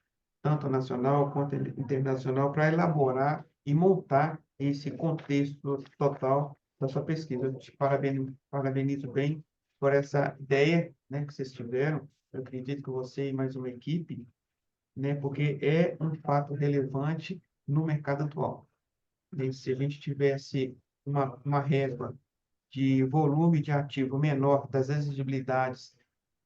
[SPEAKER 2] tanto nacional quanto internacional, para elaborar e montar esse contexto total da sua pesquisa. Eu te parabenizo bem por essa ideia, né, que vocês tiveram. Eu acredito que você e mais uma equipe, né, porque é um fato relevante no mercado atual. E se a gente tivesse uma régua de volume de ativo menor das exigibilidades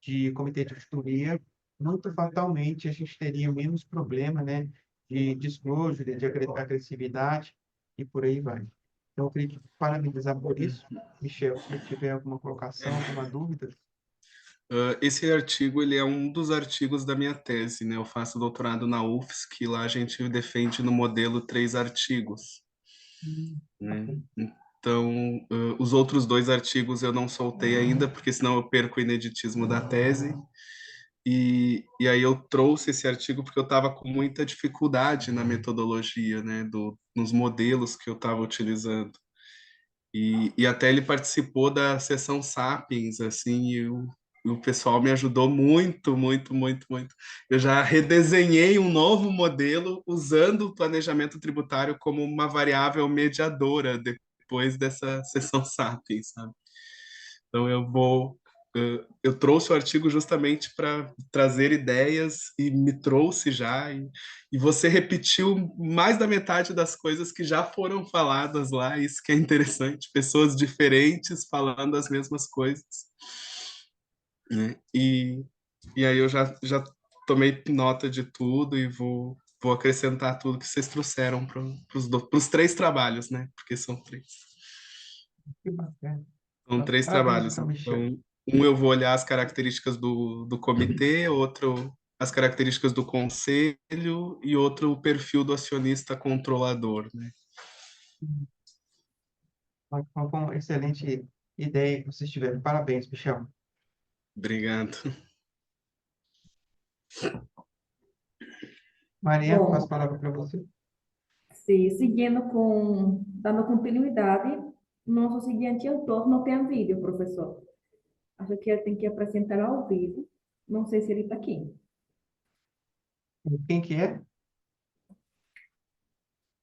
[SPEAKER 2] de comitê de auditoria, muito fatalmente a gente teria menos problema, né, de disclosure, de agressividade e por aí vai. Então, eu queria te parabenizar por isso. Michel, se tiver alguma colocação, alguma dúvida.
[SPEAKER 8] Esse artigo ele é um dos artigos da minha tese, né? Eu faço doutorado na UFSC, que lá a gente defende no modelo 3 artigos, né? Então, os outros 2 artigos eu não soltei ainda, porque senão eu perco o ineditismo da tese. E aí eu trouxe esse artigo porque eu estava com muita dificuldade na metodologia, né? Nos modelos que eu estava utilizando. E até ele participou da sessão Sapiens, assim, e o pessoal me ajudou muito, muito, muito, muito. Eu já redesenhei um novo modelo usando o planejamento tributário como uma variável mediadora depois dessa sessão Sapiens, sabe? Então eu trouxe o artigo justamente para trazer ideias e me trouxe já, e você repetiu mais da metade das coisas que já foram faladas lá, isso que é interessante, pessoas diferentes falando as mesmas coisas, né? E aí eu já tomei nota de tudo e vou acrescentar tudo que vocês trouxeram para os 3 trabalhos, né? Porque são 3.
[SPEAKER 2] Que bacana.
[SPEAKER 8] São 3
[SPEAKER 2] Parabéns,
[SPEAKER 8] trabalhos.
[SPEAKER 2] então, Michel.
[SPEAKER 8] Então, um eu vou olhar as características do comitê, outro as características do conselho e outro o perfil do acionista controlador, né?
[SPEAKER 2] Foi uma excelente ideia que vocês tiveram. Parabéns, Michel.
[SPEAKER 8] Obrigado.
[SPEAKER 2] Mariana, passo a
[SPEAKER 1] Bom,
[SPEAKER 2] palavra para você.
[SPEAKER 1] dando continuidade, nosso seguinte autor não tem vídeo, professor. Acho que ele tem que apresentar ao vivo. Não sei se ele está aqui.
[SPEAKER 2] Quem que é?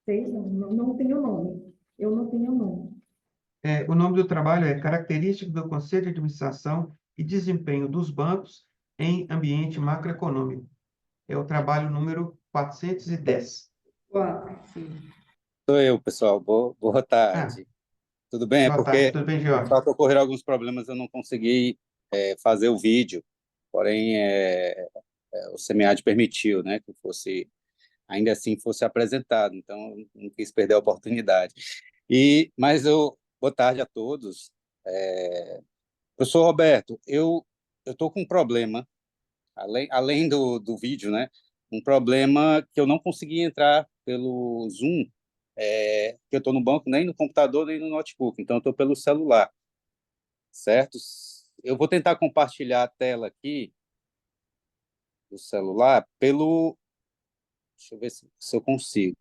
[SPEAKER 1] Sei, não tenho nome. Eu não tenho nome.
[SPEAKER 2] O nome do trabalho é Características do Conselho de Administração e Desempenho dos Bancos em Ambiente Macroeconômico. É o trabalho número 410.
[SPEAKER 1] Quatro, sim.
[SPEAKER 9] Sou eu, pessoal. Boa
[SPEAKER 2] Ah,
[SPEAKER 9] tarde. Tudo bem? É
[SPEAKER 2] boa tarde,
[SPEAKER 9] porque
[SPEAKER 2] tudo bem, Jorge?
[SPEAKER 9] só que ocorreram alguns problemas, eu não consegui fazer o vídeo. Porém, o SEMEAD permitiu, né, que fosse, ainda assim, fosse apresentado. Então, não quis perder a oportunidade. Boa tarde a todos. Professor Roberto, eu estou com um problema, além do vídeo, né? Um problema que eu não consegui entrar pelo Zoom, que eu estou no banco nem no computador nem no notebook, então eu estou pelo celular, certo? Eu vou tentar compartilhar a tela aqui do celular Deixa eu ver se eu consigo.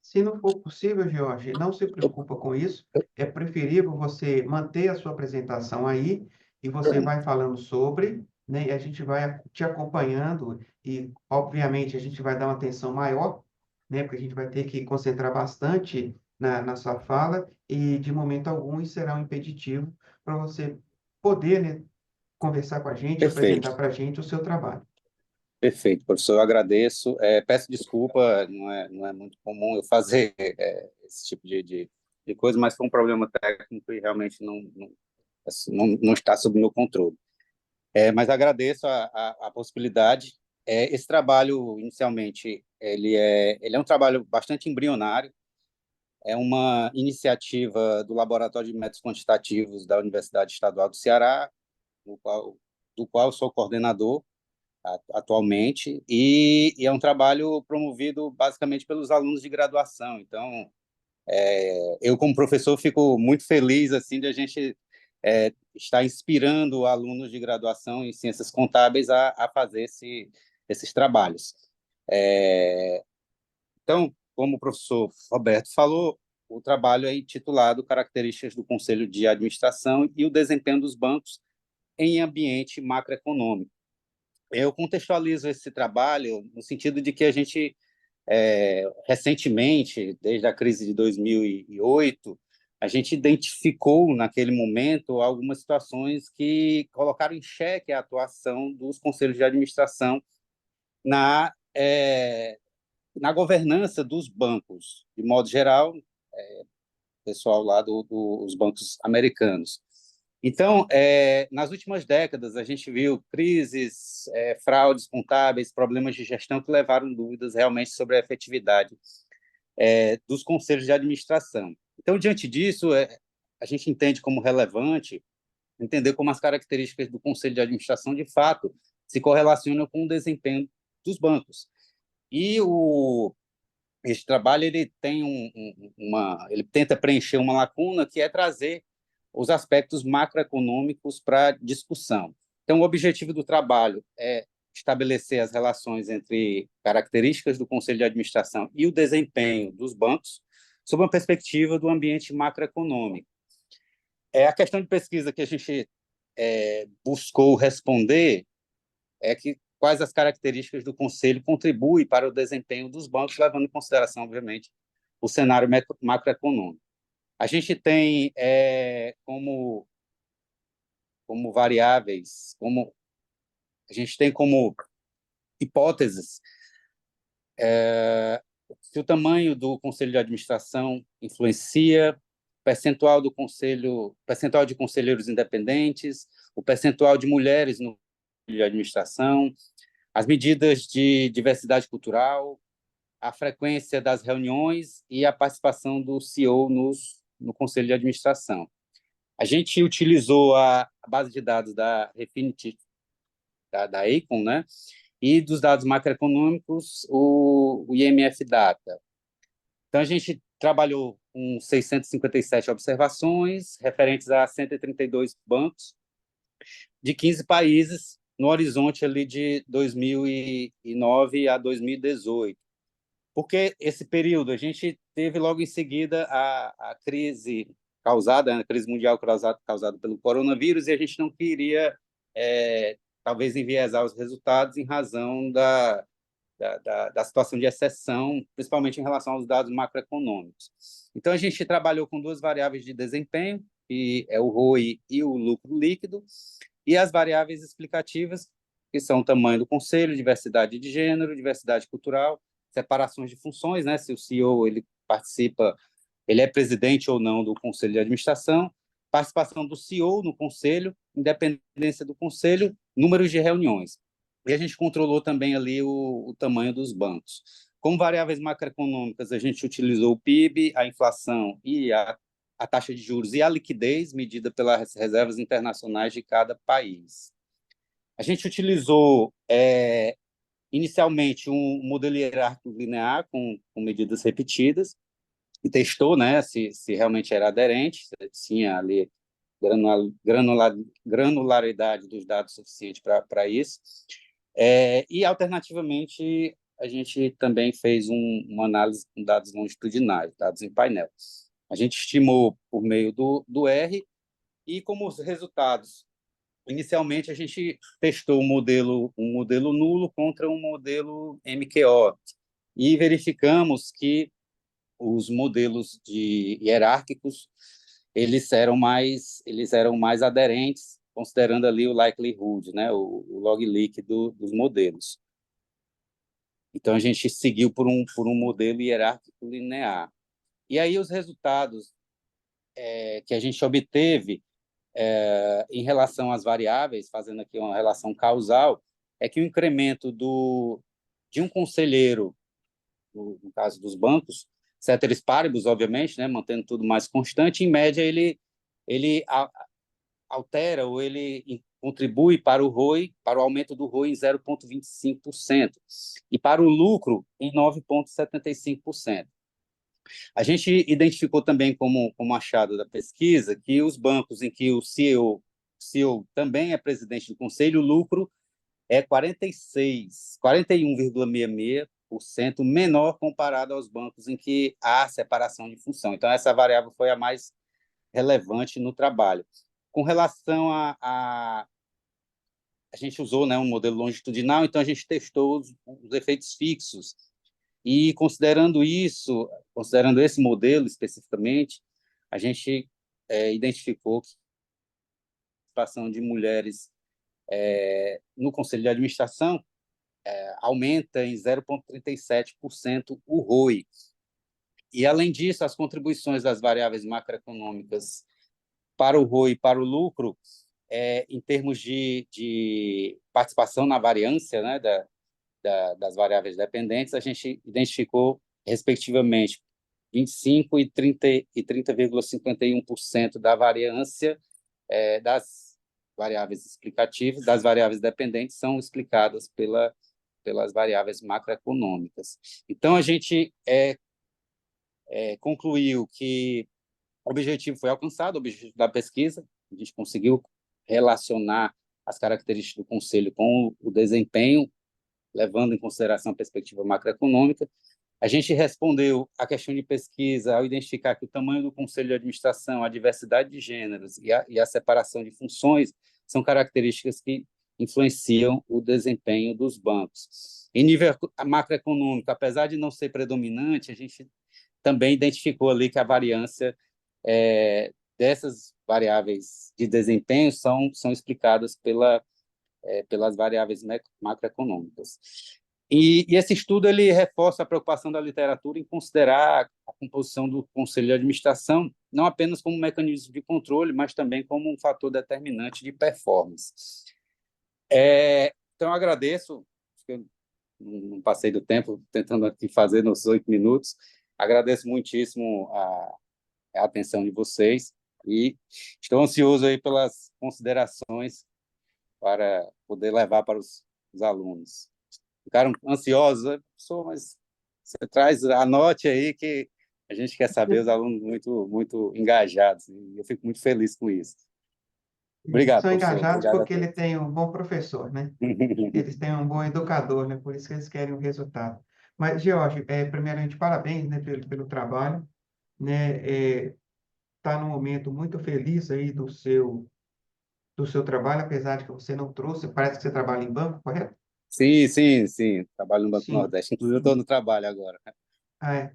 [SPEAKER 2] Se não for possível, Jorge, não se preocupa com isso. É preferível você manter a sua apresentação aí e você vai falando sobre, né? E a gente vai te acompanhando e, obviamente, a gente vai dar uma atenção maior, né? Porque a gente vai ter que concentrar bastante na sua fala e, de momento algum, isso será um impeditivo para você poder, né, conversar com a gente,
[SPEAKER 9] Perfeito.
[SPEAKER 2] apresentar para a gente o seu trabalho.
[SPEAKER 9] Perfeito, professor, eu agradeço. Peço desculpa, não é muito comum eu fazer esse tipo de coisa, mas foi um problema técnico e realmente não está sob meu controle. Mas agradeço a possibilidade. Esse trabalho, inicialmente, ele é um trabalho bastante embrionário, é uma iniciativa do Laboratório de Métodos Quantitativos da Universidade Estadual do Ceará, do qual eu sou coordenador atualmente, e é um trabalho promovido basicamente pelos alunos de graduação. Então, eu, como professor, fico muito feliz assim de a gente estar inspirando alunos de graduação em ciências contábeis a fazer esses trabalhos. Então, como o professor Roberto falou, o trabalho é intitulado Características do Conselho de Administração e o Desempenho dos Bancos em Ambiente Macroeconômico. Eu contextualizo esse trabalho no sentido de que a gente, recentemente, desde a crise de 2008, a gente identificou, naquele momento, algumas situações que colocaram em xeque a atuação dos conselhos de administração na governança dos bancos, de modo geral, pessoal lá dos bancos americanos. Então, nas últimas décadas, a gente viu crises, fraudes contábeis, problemas de gestão que levaram dúvidas realmente sobre a efetividade dos conselhos de administração. Então, diante disso, a gente entende como relevante entender como as características do conselho de administração, de fato, se correlacionam com o desempenho dos bancos. E esse trabalho ele tem ele tenta preencher uma lacuna que é trazer os aspectos macroeconômicos para discussão. Então, o objetivo do trabalho é estabelecer as relações entre características do Conselho de Administração e o desempenho dos bancos, sob uma perspectiva do ambiente macroeconômico. A questão de pesquisa que a gente buscou responder é que quais as características do Conselho contribuem para o desempenho dos bancos, levando em consideração, obviamente, o cenário macroeconômico. A gente tem como variáveis, a gente tem como hipóteses se o tamanho do Conselho de Administração influencia, percentual de conselheiros independentes, o percentual de mulheres no Conselho de Administração, as medidas de diversidade cultural, a frequência das reuniões e a participação do CEO no Conselho de Administração. A gente utilizou a base de dados da Refinitiv, da Aecon, né? E dos dados macroeconômicos, o IMF Data. Então, a gente trabalhou com 657 observações, referentes a 132 bancos, de 15 países, no horizonte ali de 2009 a 2018. Porque esse período, a gente teve logo em seguida a crise a crise mundial causada pelo coronavírus, e a gente não queria, talvez, enviesar os resultados em razão da situação de exceção, principalmente em relação aos dados macroeconômicos. Então, a gente trabalhou com duas variáveis de desempenho, que é o ROI e o lucro líquido, e as variáveis explicativas, que são o tamanho do conselho, diversidade de gênero, diversidade cultural, separações de funções, né? Se o CEO ele participa, ele é presidente ou não do conselho de administração, participação do CEO no conselho, independência do conselho, números de reuniões. E a gente controlou também ali o tamanho dos bancos. Como variáveis macroeconômicas, a gente utilizou o PIB, a inflação e a taxa de juros e a liquidez medida pelas reservas internacionais de cada país. A gente utilizou inicialmente um modelo hierárquico linear com medidas repetidas e testou, né, se realmente era aderente, se tinha ali granularidade dos dados suficiente para isso. E, alternativamente, a gente também fez uma análise com dados longitudinais, dados em painel. A gente estimou por meio do R, e como os resultados, inicialmente a gente testou um modelo nulo contra um modelo MQO, e verificamos que os modelos hierárquicos eles eram mais aderentes, considerando ali o likelihood, né, o log leak dos modelos. Então, a gente seguiu por um modelo hierárquico linear. E aí, os resultados que a gente obteve em relação às variáveis, fazendo aqui uma relação causal, é que o incremento de um conselheiro, no caso dos bancos, ceteris paribus, obviamente, né, mantendo tudo mais constante, em média, ele altera ou ele contribui para o ROI, para o aumento do ROI em 0,25%, e para o lucro em 9,75%. A gente identificou também como achado da pesquisa que os bancos em que o CEO também é presidente do conselho, o lucro é 41,66% menor comparado aos bancos em que há separação de função. Então, essa variável foi a mais relevante no trabalho. Com relação a gente usou, né, um modelo longitudinal, então a gente testou os efeitos fixos. E considerando esse modelo especificamente, a gente identificou que a participação de mulheres no conselho de administração aumenta em 0,37% o ROI. E, além disso, as contribuições das variáveis macroeconômicas para o ROI e para o lucro, em termos de participação na variância, né, das variáveis dependentes, a gente identificou, respectivamente, 25% e 30,51% da variância das variáveis explicativas, das variáveis dependentes, são explicadas pelas variáveis macroeconômicas. Então, a gente concluiu que o objetivo foi alcançado, o objetivo da pesquisa, a gente conseguiu relacionar as características do conselho com o desempenho, levando em consideração a perspectiva macroeconômica. A gente respondeu à questão de pesquisa ao identificar que o tamanho do conselho de administração, a diversidade de gêneros e a separação de funções são características que influenciam o desempenho dos bancos. Em nível macroeconômico, apesar de não ser predominante, a gente também identificou ali que a variância dessas variáveis de desempenho são explicadas pelas variáveis macroeconômicas. E esse estudo ele reforça a preocupação da literatura em considerar a composição do conselho de administração não apenas como um mecanismo de controle, mas também como um fator determinante de performance. Então, eu agradeço, eu não passei do tempo, tentando aqui fazer nos 8 minutos, agradeço muitíssimo a atenção de vocês e estou ansioso aí pelas considerações para poder levar para os alunos. Ficaram ansiosos, mas você anote aí que a gente quer saber os alunos muito, muito engajados, e eu fico muito feliz com isso. Obrigado,
[SPEAKER 2] São
[SPEAKER 9] professor.
[SPEAKER 2] engajados
[SPEAKER 9] Obrigado
[SPEAKER 2] porque ele tem um bom professor, né? Eles têm um bom educador, né? Por isso que eles querem o resultado. Mas, George, primeiramente, parabéns, né, pelo trabalho, né? Está num momento muito feliz aí do seu trabalho, apesar de que você não trouxe, parece que você trabalha em banco, correto?
[SPEAKER 9] Sim. Trabalho no Banco
[SPEAKER 2] Sim.
[SPEAKER 9] Nordeste. Inclusive, eu estou no trabalho agora,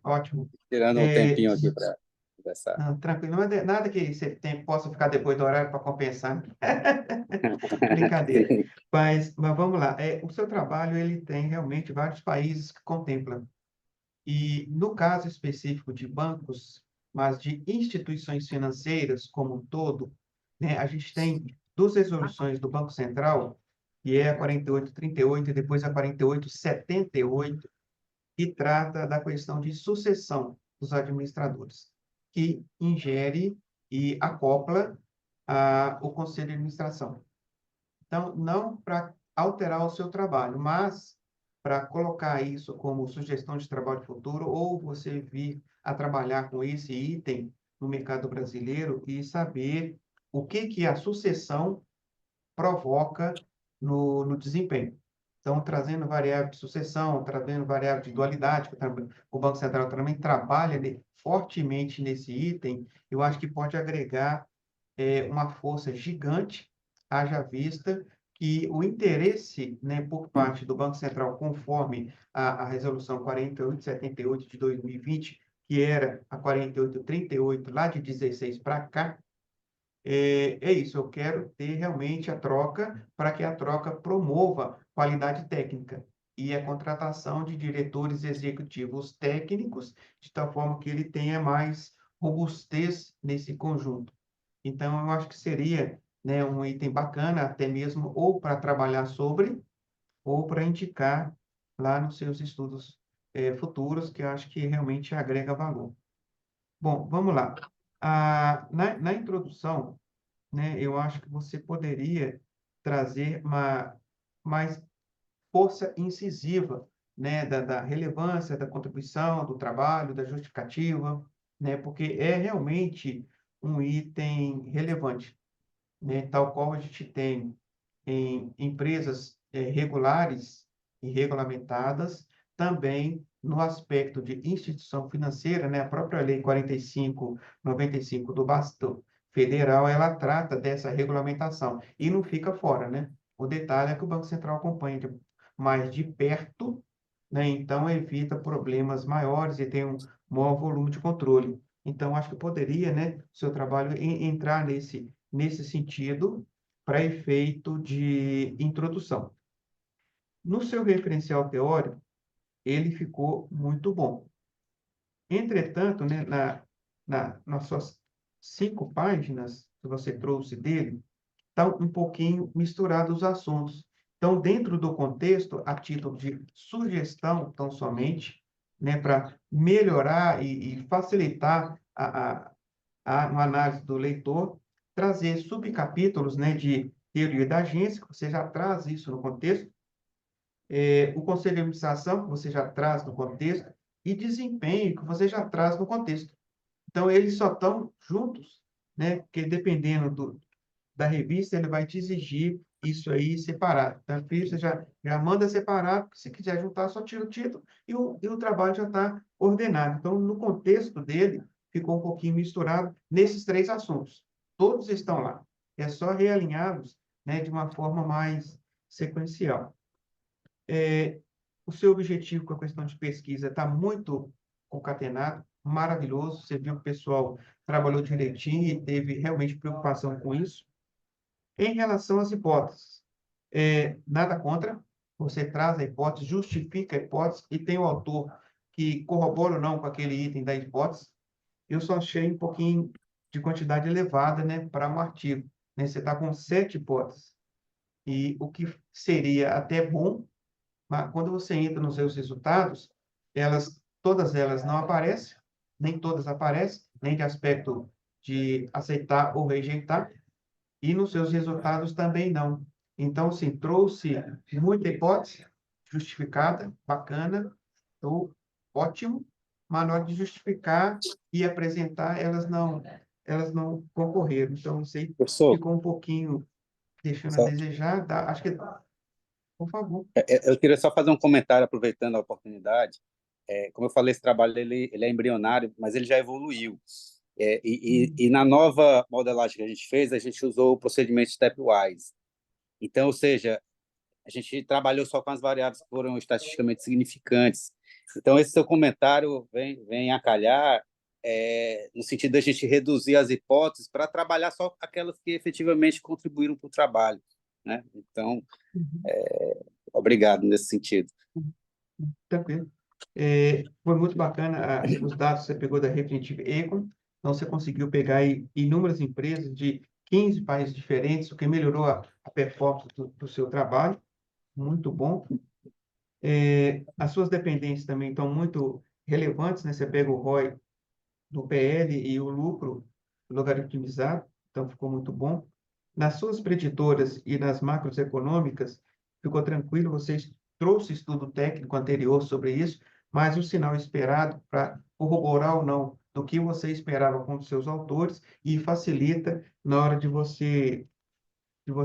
[SPEAKER 2] Ótimo.
[SPEAKER 9] tirando um tempinho aqui para conversar.
[SPEAKER 2] Não, tranquilo, nada que você possa ficar depois do horário para compensar. Brincadeira. Mas vamos lá. O seu trabalho ele tem realmente vários países que contemplam. E no caso específico de bancos, mas de instituições financeiras como um todo, né, a gente tem duas resoluções do Banco Central, que é a 4838 e depois a 4878, que trata da questão de sucessão dos administradores, que ingere e acopla o Conselho de Administração. Então, não para alterar o seu trabalho, mas para colocar isso como sugestão de trabalho futuro, ou você vir a trabalhar com esse item no mercado brasileiro e saber o que a sucessão provoca no desempenho. Então, trazendo variável de sucessão, trazendo variável de dualidade, que o Banco Central também trabalha fortemente nesse item, eu acho que pode agregar uma força gigante, haja vista que o interesse, né, por parte do Banco Central, conforme a Resolução 4878 de 2020, que era a 4838 lá de 16 para cá, é isso, eu quero ter realmente a troca para que a troca promova qualidade técnica e a contratação de diretores executivos técnicos, de tal forma que ele tenha mais robustez nesse conjunto. Então, eu acho que seria, né, um item bacana, até mesmo ou para trabalhar sobre, ou para indicar lá nos seus estudos futuros, que eu acho que realmente agrega valor. Bom, vamos lá. Na introdução, né, eu acho que você poderia trazer mais força incisiva, né, da relevância, da contribuição, do trabalho, da justificativa, né, porque é realmente um item relevante, né, tal qual a gente tem em empresas regulares e regulamentadas, também no aspecto de instituição financeira, né, a própria Lei 45/95 do Basto Federal, ela trata dessa regulamentação e não fica fora, né? O detalhe é que o Banco Central acompanha mais de perto, né? Então evita problemas maiores e tem um maior volume de controle. Então acho que poderia, né, o seu trabalho entrar nesse sentido para efeito de introdução. No seu referencial teórico, ele ficou muito bom. Entretanto, né, nas suas 5 páginas que você trouxe dele, estão um pouquinho misturados os assuntos. Então, dentro do contexto, a título de sugestão, tão somente, né, para melhorar e facilitar uma análise do leitor, trazer subcapítulos, né, de teoria da agência, que você já traz isso no contexto, o conselho de administração, que você já traz no contexto, e desempenho, que você já traz no contexto. Então, eles só estão juntos, né, porque dependendo da revista, ele vai te exigir isso aí separado. Então, a revista já manda separado, se quiser juntar, só tira o título e o trabalho já está ordenado. Então, no contexto dele, ficou um pouquinho misturado nesses 3 assuntos. Todos estão lá. É só realinhá-los, né, de uma forma mais sequencial. O seu objetivo com a questão de pesquisa está muito concatenado, maravilhoso. Você viu que o pessoal trabalhou direitinho e teve realmente preocupação com isso. Em relação às hipóteses, nada contra, você traz a hipótese, justifica a hipótese e tem o autor que corrobora ou não com aquele item da hipótese. Eu só achei um pouquinho de quantidade elevada, né, para um artigo, né? Você está com 7 hipóteses. E o que seria até bom, mas quando você entra nos seus resultados, todas elas não aparecem, nem todas aparecem, nem de aspecto de aceitar ou rejeitar, e nos seus resultados também não. Então, sim, trouxe muita hipótese justificada, bacana, então, ótimo, mas na hora de justificar e apresentar, elas não concorreram. Então, isso aí
[SPEAKER 9] Professor,
[SPEAKER 2] ficou um pouquinho deixando a
[SPEAKER 9] só-
[SPEAKER 2] desejar. Acho que, por favor.
[SPEAKER 9] eu queria só fazer um comentário, aproveitando a oportunidade. Como eu falei, esse trabalho ele é embrionário, mas ele já evoluiu. E na nova modelagem que a gente fez, a gente usou o procedimento stepwise. Então, ou seja, a gente trabalhou só com as variáveis que foram estatisticamente significantes. Então, esse seu comentário vem a calhar no sentido da gente reduzir as hipóteses para trabalhar só aquelas que efetivamente contribuíram para o trabalho, né? Então, obrigado nesse sentido.
[SPEAKER 2] Tranquilo. Foi muito bacana os dados que você pegou da Refinitiv Econ. Então, você conseguiu pegar aí inúmeras empresas de 15 países diferentes, o que melhorou a performance do seu trabalho. Muito bom. As suas dependências também estão muito relevantes, né? Você pega o ROI do PL e o lucro logaritmizado, então ficou muito bom. Nas suas preditoras e nas macroeconômicas, ficou tranquilo, vocês trouxe estudo técnico anterior sobre isso, mas o sinal esperado para corroborar ou não do que você esperava com os seus autores e facilita na hora de você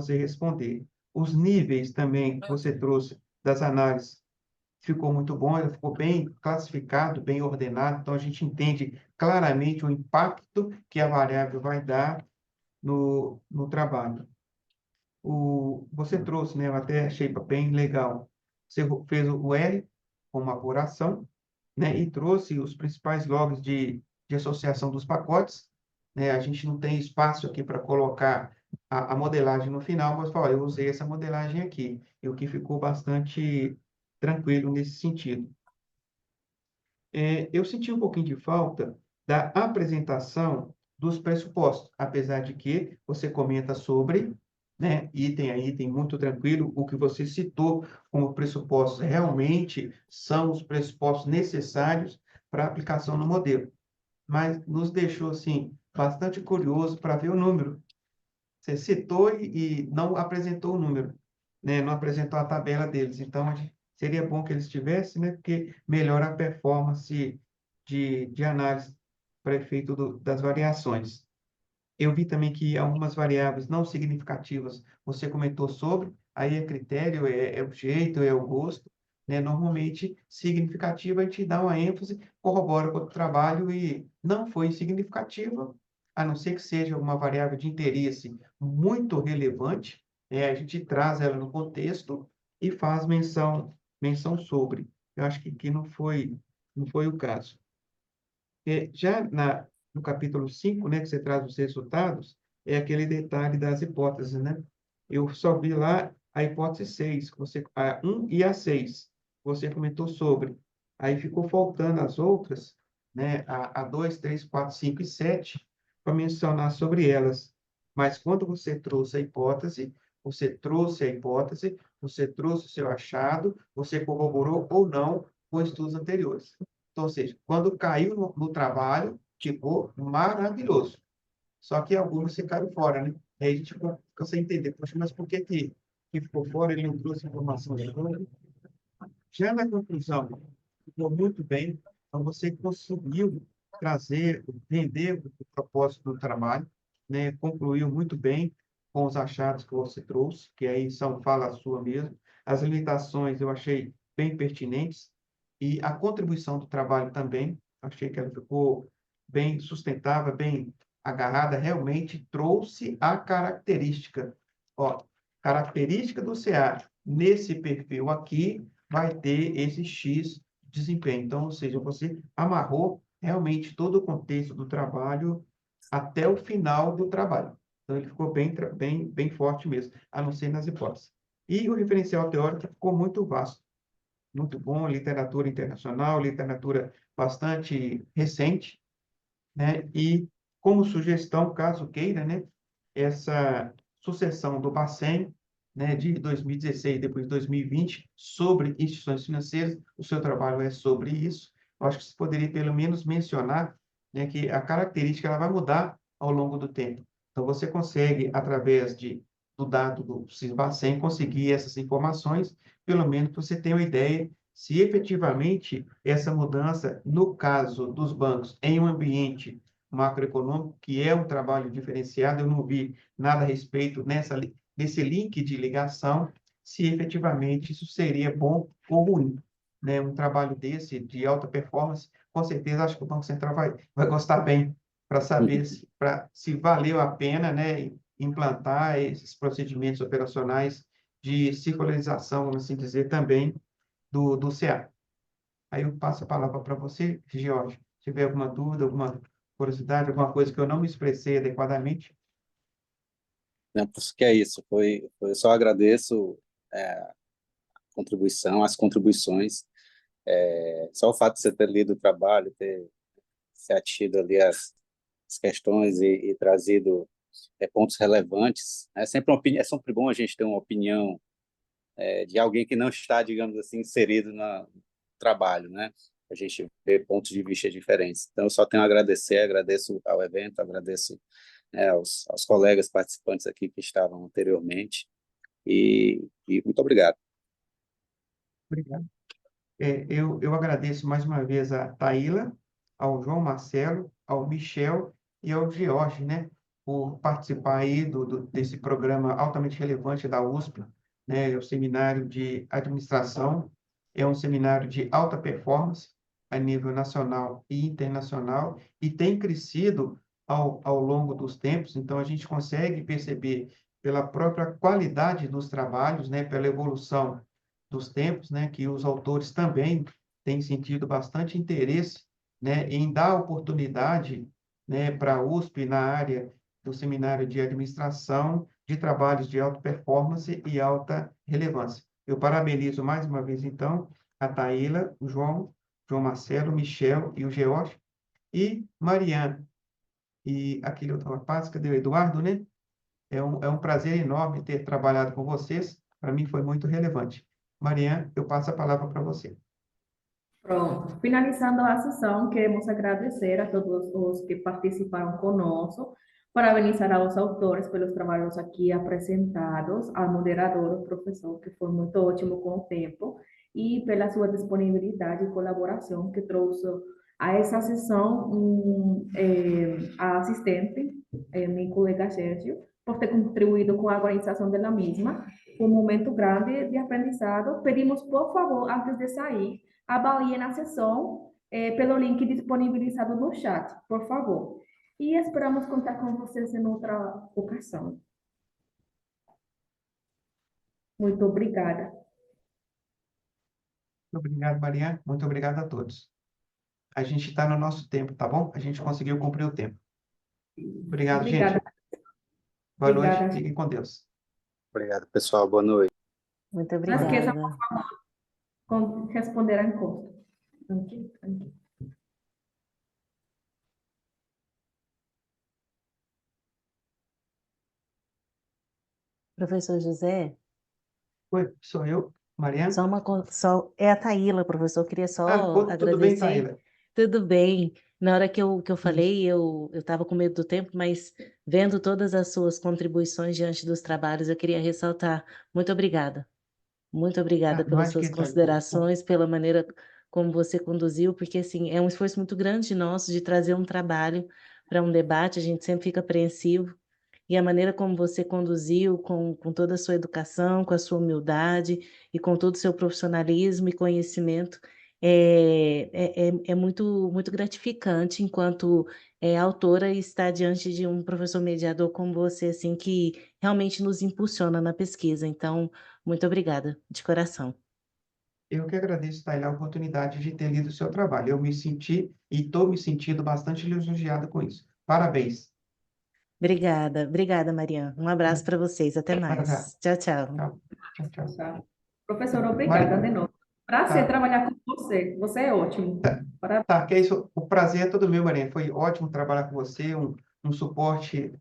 [SPEAKER 2] responder. Os níveis também que você trouxe das análises ficou muito bom, ele ficou bem classificado, bem ordenado, então a gente entende claramente o impacto que a variável vai dar no trabalho. Você trouxe, né? Eu até achei bem legal. Você fez o R como apuração, né? E trouxe os principais logs de associação dos pacotes, né? A gente não tem espaço aqui para colocar a modelagem no final, mas eu usei essa modelagem aqui, e o que ficou bastante tranquilo nesse sentido. Eu senti um pouquinho de falta da apresentação dos pressupostos, apesar de que você comenta sobre, né, item a item, muito tranquilo, o que você citou como pressupostos realmente são os pressupostos necessários para a aplicação no modelo, mas nos deixou, assim, bastante curioso para ver o número. Você citou e não apresentou o número, né? Não apresentou a tabela deles. Então, seria bom que eles tivessem, né? Porque melhora a performance de análise para efeito das variações. Eu vi também que algumas variáveis não significativas você comentou sobre, aí é critério, é o jeito, é o gosto, né? Normalmente, significativa, a gente dá uma ênfase, corrobora com o trabalho e não foi significativa, a não ser que seja uma variável de interesse muito relevante, né? A gente traz ela no contexto e faz menção sobre. Eu acho que não foi o caso. Já no capítulo 5, né, que você traz os resultados, é aquele detalhe das hipóteses, né? Eu só vi lá a hipótese 6, a 1 e a 6, você comentou sobre. Aí ficou faltando as outras, né, a 2, 3, 4, 5 e 7, para mencionar sobre elas. Mas quando você trouxe a hipótese, você trouxe o seu achado, você corroborou ou não com estudos anteriores. Então, ou seja, quando caiu no trabalho, ficou maravilhoso. Só que alguns ficaram fora, né? Aí a gente fica sem entender, poxa, mas por que ficou fora? Ele não trouxe informação nenhuma. Já na conclusão, ficou muito bem. Então, você conseguiu trazer, vender o propósito do trabalho, né? Concluiu muito bem com os achados que você trouxe, que aí são fala sua mesmo. As limitações eu achei bem pertinentes e a contribuição do trabalho também, achei que ela ficou bem sustentável, bem agarrada, realmente trouxe a característica. Ó, característica do CA nesse perfil aqui vai ter esse X desempenho. Então, ou seja, você amarrou realmente todo o contexto do trabalho até o final do trabalho. Então, ele ficou bem forte mesmo, a não ser nas hipóteses. E o referencial teórico ficou muito vasto, muito bom, literatura internacional, literatura bastante recente, né? E como sugestão, caso queira, né, essa sucessão do Bacen, né, de 2016 depois de 2020 sobre instituições financeiras, o seu trabalho é sobre isso. Eu acho que você poderia pelo menos mencionar, né, que a característica ela vai mudar ao longo do tempo. Então você consegue através do dado do Sisbacen conseguir essas informações, pelo menos você tem uma ideia se efetivamente essa mudança, no caso dos bancos, em um ambiente macroeconômico, que é um trabalho diferenciado, eu não vi nada a respeito nesse link de ligação, se efetivamente isso seria bom ou ruim. Né? Um trabalho desse, de alta performance, com certeza acho que o Banco Central vai gostar bem para saber se valeu a pena, né, implantar esses procedimentos operacionais de circularização, vamos assim dizer, também do CA. Aí eu passo a palavra para você, Jorge. Se tiver alguma dúvida, alguma curiosidade, alguma coisa que eu não me expressei adequadamente.
[SPEAKER 9] Não, que é isso. Eu só agradeço a contribuição, as contribuições. Só o fato de você ter lido o trabalho, ter se atido ali as questões e trazido pontos relevantes. É sempre bom a gente ter uma opinião de alguém que não está, digamos assim, inserido no trabalho, né? A gente vê pontos de vista diferentes. Então, eu só tenho a agradecer, agradeço ao evento, agradeço aos colegas participantes aqui que estavam anteriormente e muito obrigado.
[SPEAKER 2] Obrigado. Eu agradeço mais uma vez a Taíla, ao João Marcelo, ao Michel e ao Jorge, né, por participar aí desse programa altamente relevante da USP, né? O seminário de administração é um seminário de alta performance a nível nacional e internacional e tem crescido ao longo dos tempos, então a gente consegue perceber pela própria qualidade dos trabalhos, né? Pela evolução dos tempos, né? Que os autores também têm sentido bastante interesse, né? Em dar oportunidade, né? Para a USP na área do seminário de administração de trabalhos de alta performance e alta relevância. Eu parabenizo mais uma vez, então, a Taíla, o João Marcelo, o Michel e o George, e Mariana. E aquele outro rapaz, cadê o Eduardo, né? É um prazer enorme ter trabalhado com vocês. Para mim foi muito relevante. Mariana, eu passo a palavra para você.
[SPEAKER 1] Pronto. Finalizando a sessão, queremos agradecer a todos os que participaram conosco, parabenizar aos autores pelos trabalhos aqui apresentados, ao moderador, o professor, que foi muito ótimo com o tempo, e pela sua disponibilidade e colaboração que trouxe a essa sessão a assistente, meu colega Sérgio, por ter contribuído com a organização da mesma. Foi um momento grande de aprendizado. Pedimos, por favor, antes de sair, avaliem a sessão pelo link disponibilizado no chat, por favor. E esperamos contar com vocês em outra ocasião. Muito obrigada.
[SPEAKER 2] Muito obrigado, Mariana. Muito obrigado a todos. A gente está no nosso tempo, tá bom? A gente conseguiu cumprir o tempo. Obrigado,
[SPEAKER 1] Obrigada.
[SPEAKER 2] gente. Boa
[SPEAKER 1] Obrigada.
[SPEAKER 2] noite. Fiquem com Deus.
[SPEAKER 9] Obrigado, pessoal. Boa noite.
[SPEAKER 3] Muito
[SPEAKER 1] Não
[SPEAKER 3] obrigada.
[SPEAKER 1] esqueçam, por favor, responder a encosta. Aqui.
[SPEAKER 3] Professor José,
[SPEAKER 2] Oi, sou eu, Mariana.
[SPEAKER 3] é a Taíla, professor, eu queria só
[SPEAKER 2] Tudo bem,
[SPEAKER 3] agradecer.
[SPEAKER 2] Taíla?
[SPEAKER 3] Tudo bem. Na hora que eu falei, eu estava com medo do tempo, mas vendo todas as suas contribuições diante dos trabalhos, eu queria ressaltar. Muito obrigada. Muito obrigada
[SPEAKER 2] Não
[SPEAKER 3] pelas
[SPEAKER 2] acho que
[SPEAKER 3] suas considerações, pela maneira como você conduziu, porque assim, é um esforço muito grande nosso de trazer um trabalho para um debate, a gente sempre fica apreensivo, e a maneira como você conduziu, com toda a sua educação, com a sua humildade e com todo o seu profissionalismo e conhecimento, é muito, muito gratificante enquanto autora e estar diante de um professor mediador como você, assim, que realmente nos impulsiona na pesquisa. Então, muito obrigada, de coração.
[SPEAKER 2] Eu que agradeço, Taíla, a oportunidade de ter lido o seu trabalho. Eu me senti e estou me sentindo bastante lisonjeado com isso. Parabéns.
[SPEAKER 3] Obrigada, Mariana. Um abraço para vocês. Até
[SPEAKER 2] Maravilha.
[SPEAKER 3] mais. Tchau, tchau.
[SPEAKER 2] Tchau, tchau.
[SPEAKER 1] Tá. Professor, obrigada de novo. Prazer
[SPEAKER 2] Tá.
[SPEAKER 1] trabalhar com você. Você é ótimo. Parabéns.
[SPEAKER 2] Tá, que é isso. O prazer é todo meu, Mariana. Foi ótimo trabalhar com você, um suporte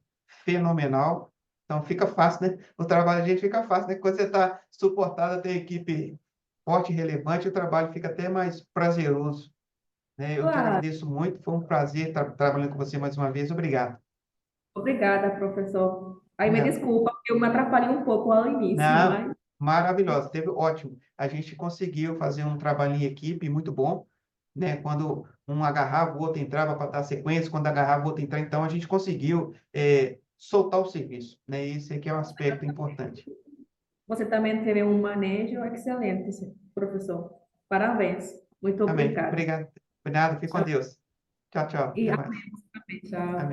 [SPEAKER 2] fenomenal. Então, fica fácil, né? O trabalho da gente fica fácil, né? Quando você está suportado, tem equipe forte e relevante, o trabalho fica até mais prazeroso, né? Eu te
[SPEAKER 1] Claro.
[SPEAKER 2] agradeço muito. Foi um prazer estar trabalhando com você mais uma vez. Obrigado.
[SPEAKER 1] Obrigada, professor. Aí me
[SPEAKER 2] Obrigado.
[SPEAKER 1] desculpa, porque eu me atrapalhei um pouco ao início,
[SPEAKER 2] Não,
[SPEAKER 1] mas
[SPEAKER 2] maravilhoso, teve ótimo. A gente conseguiu fazer um trabalho em equipe muito bom, né? Quando um agarrava, o outro entrava para dar sequência, quando agarrava, o outro entrava. Então, a gente conseguiu soltar o serviço, né? Esse aqui é um aspecto importante.
[SPEAKER 1] você também teve um manejo excelente, professor. Parabéns. Muito
[SPEAKER 2] Amém.
[SPEAKER 1] obrigada.
[SPEAKER 2] Obrigado. Obrigado. Fique com Deus. Tchau, tchau.
[SPEAKER 1] E
[SPEAKER 2] Até mais.
[SPEAKER 1] amém. Tchau.
[SPEAKER 2] Amém.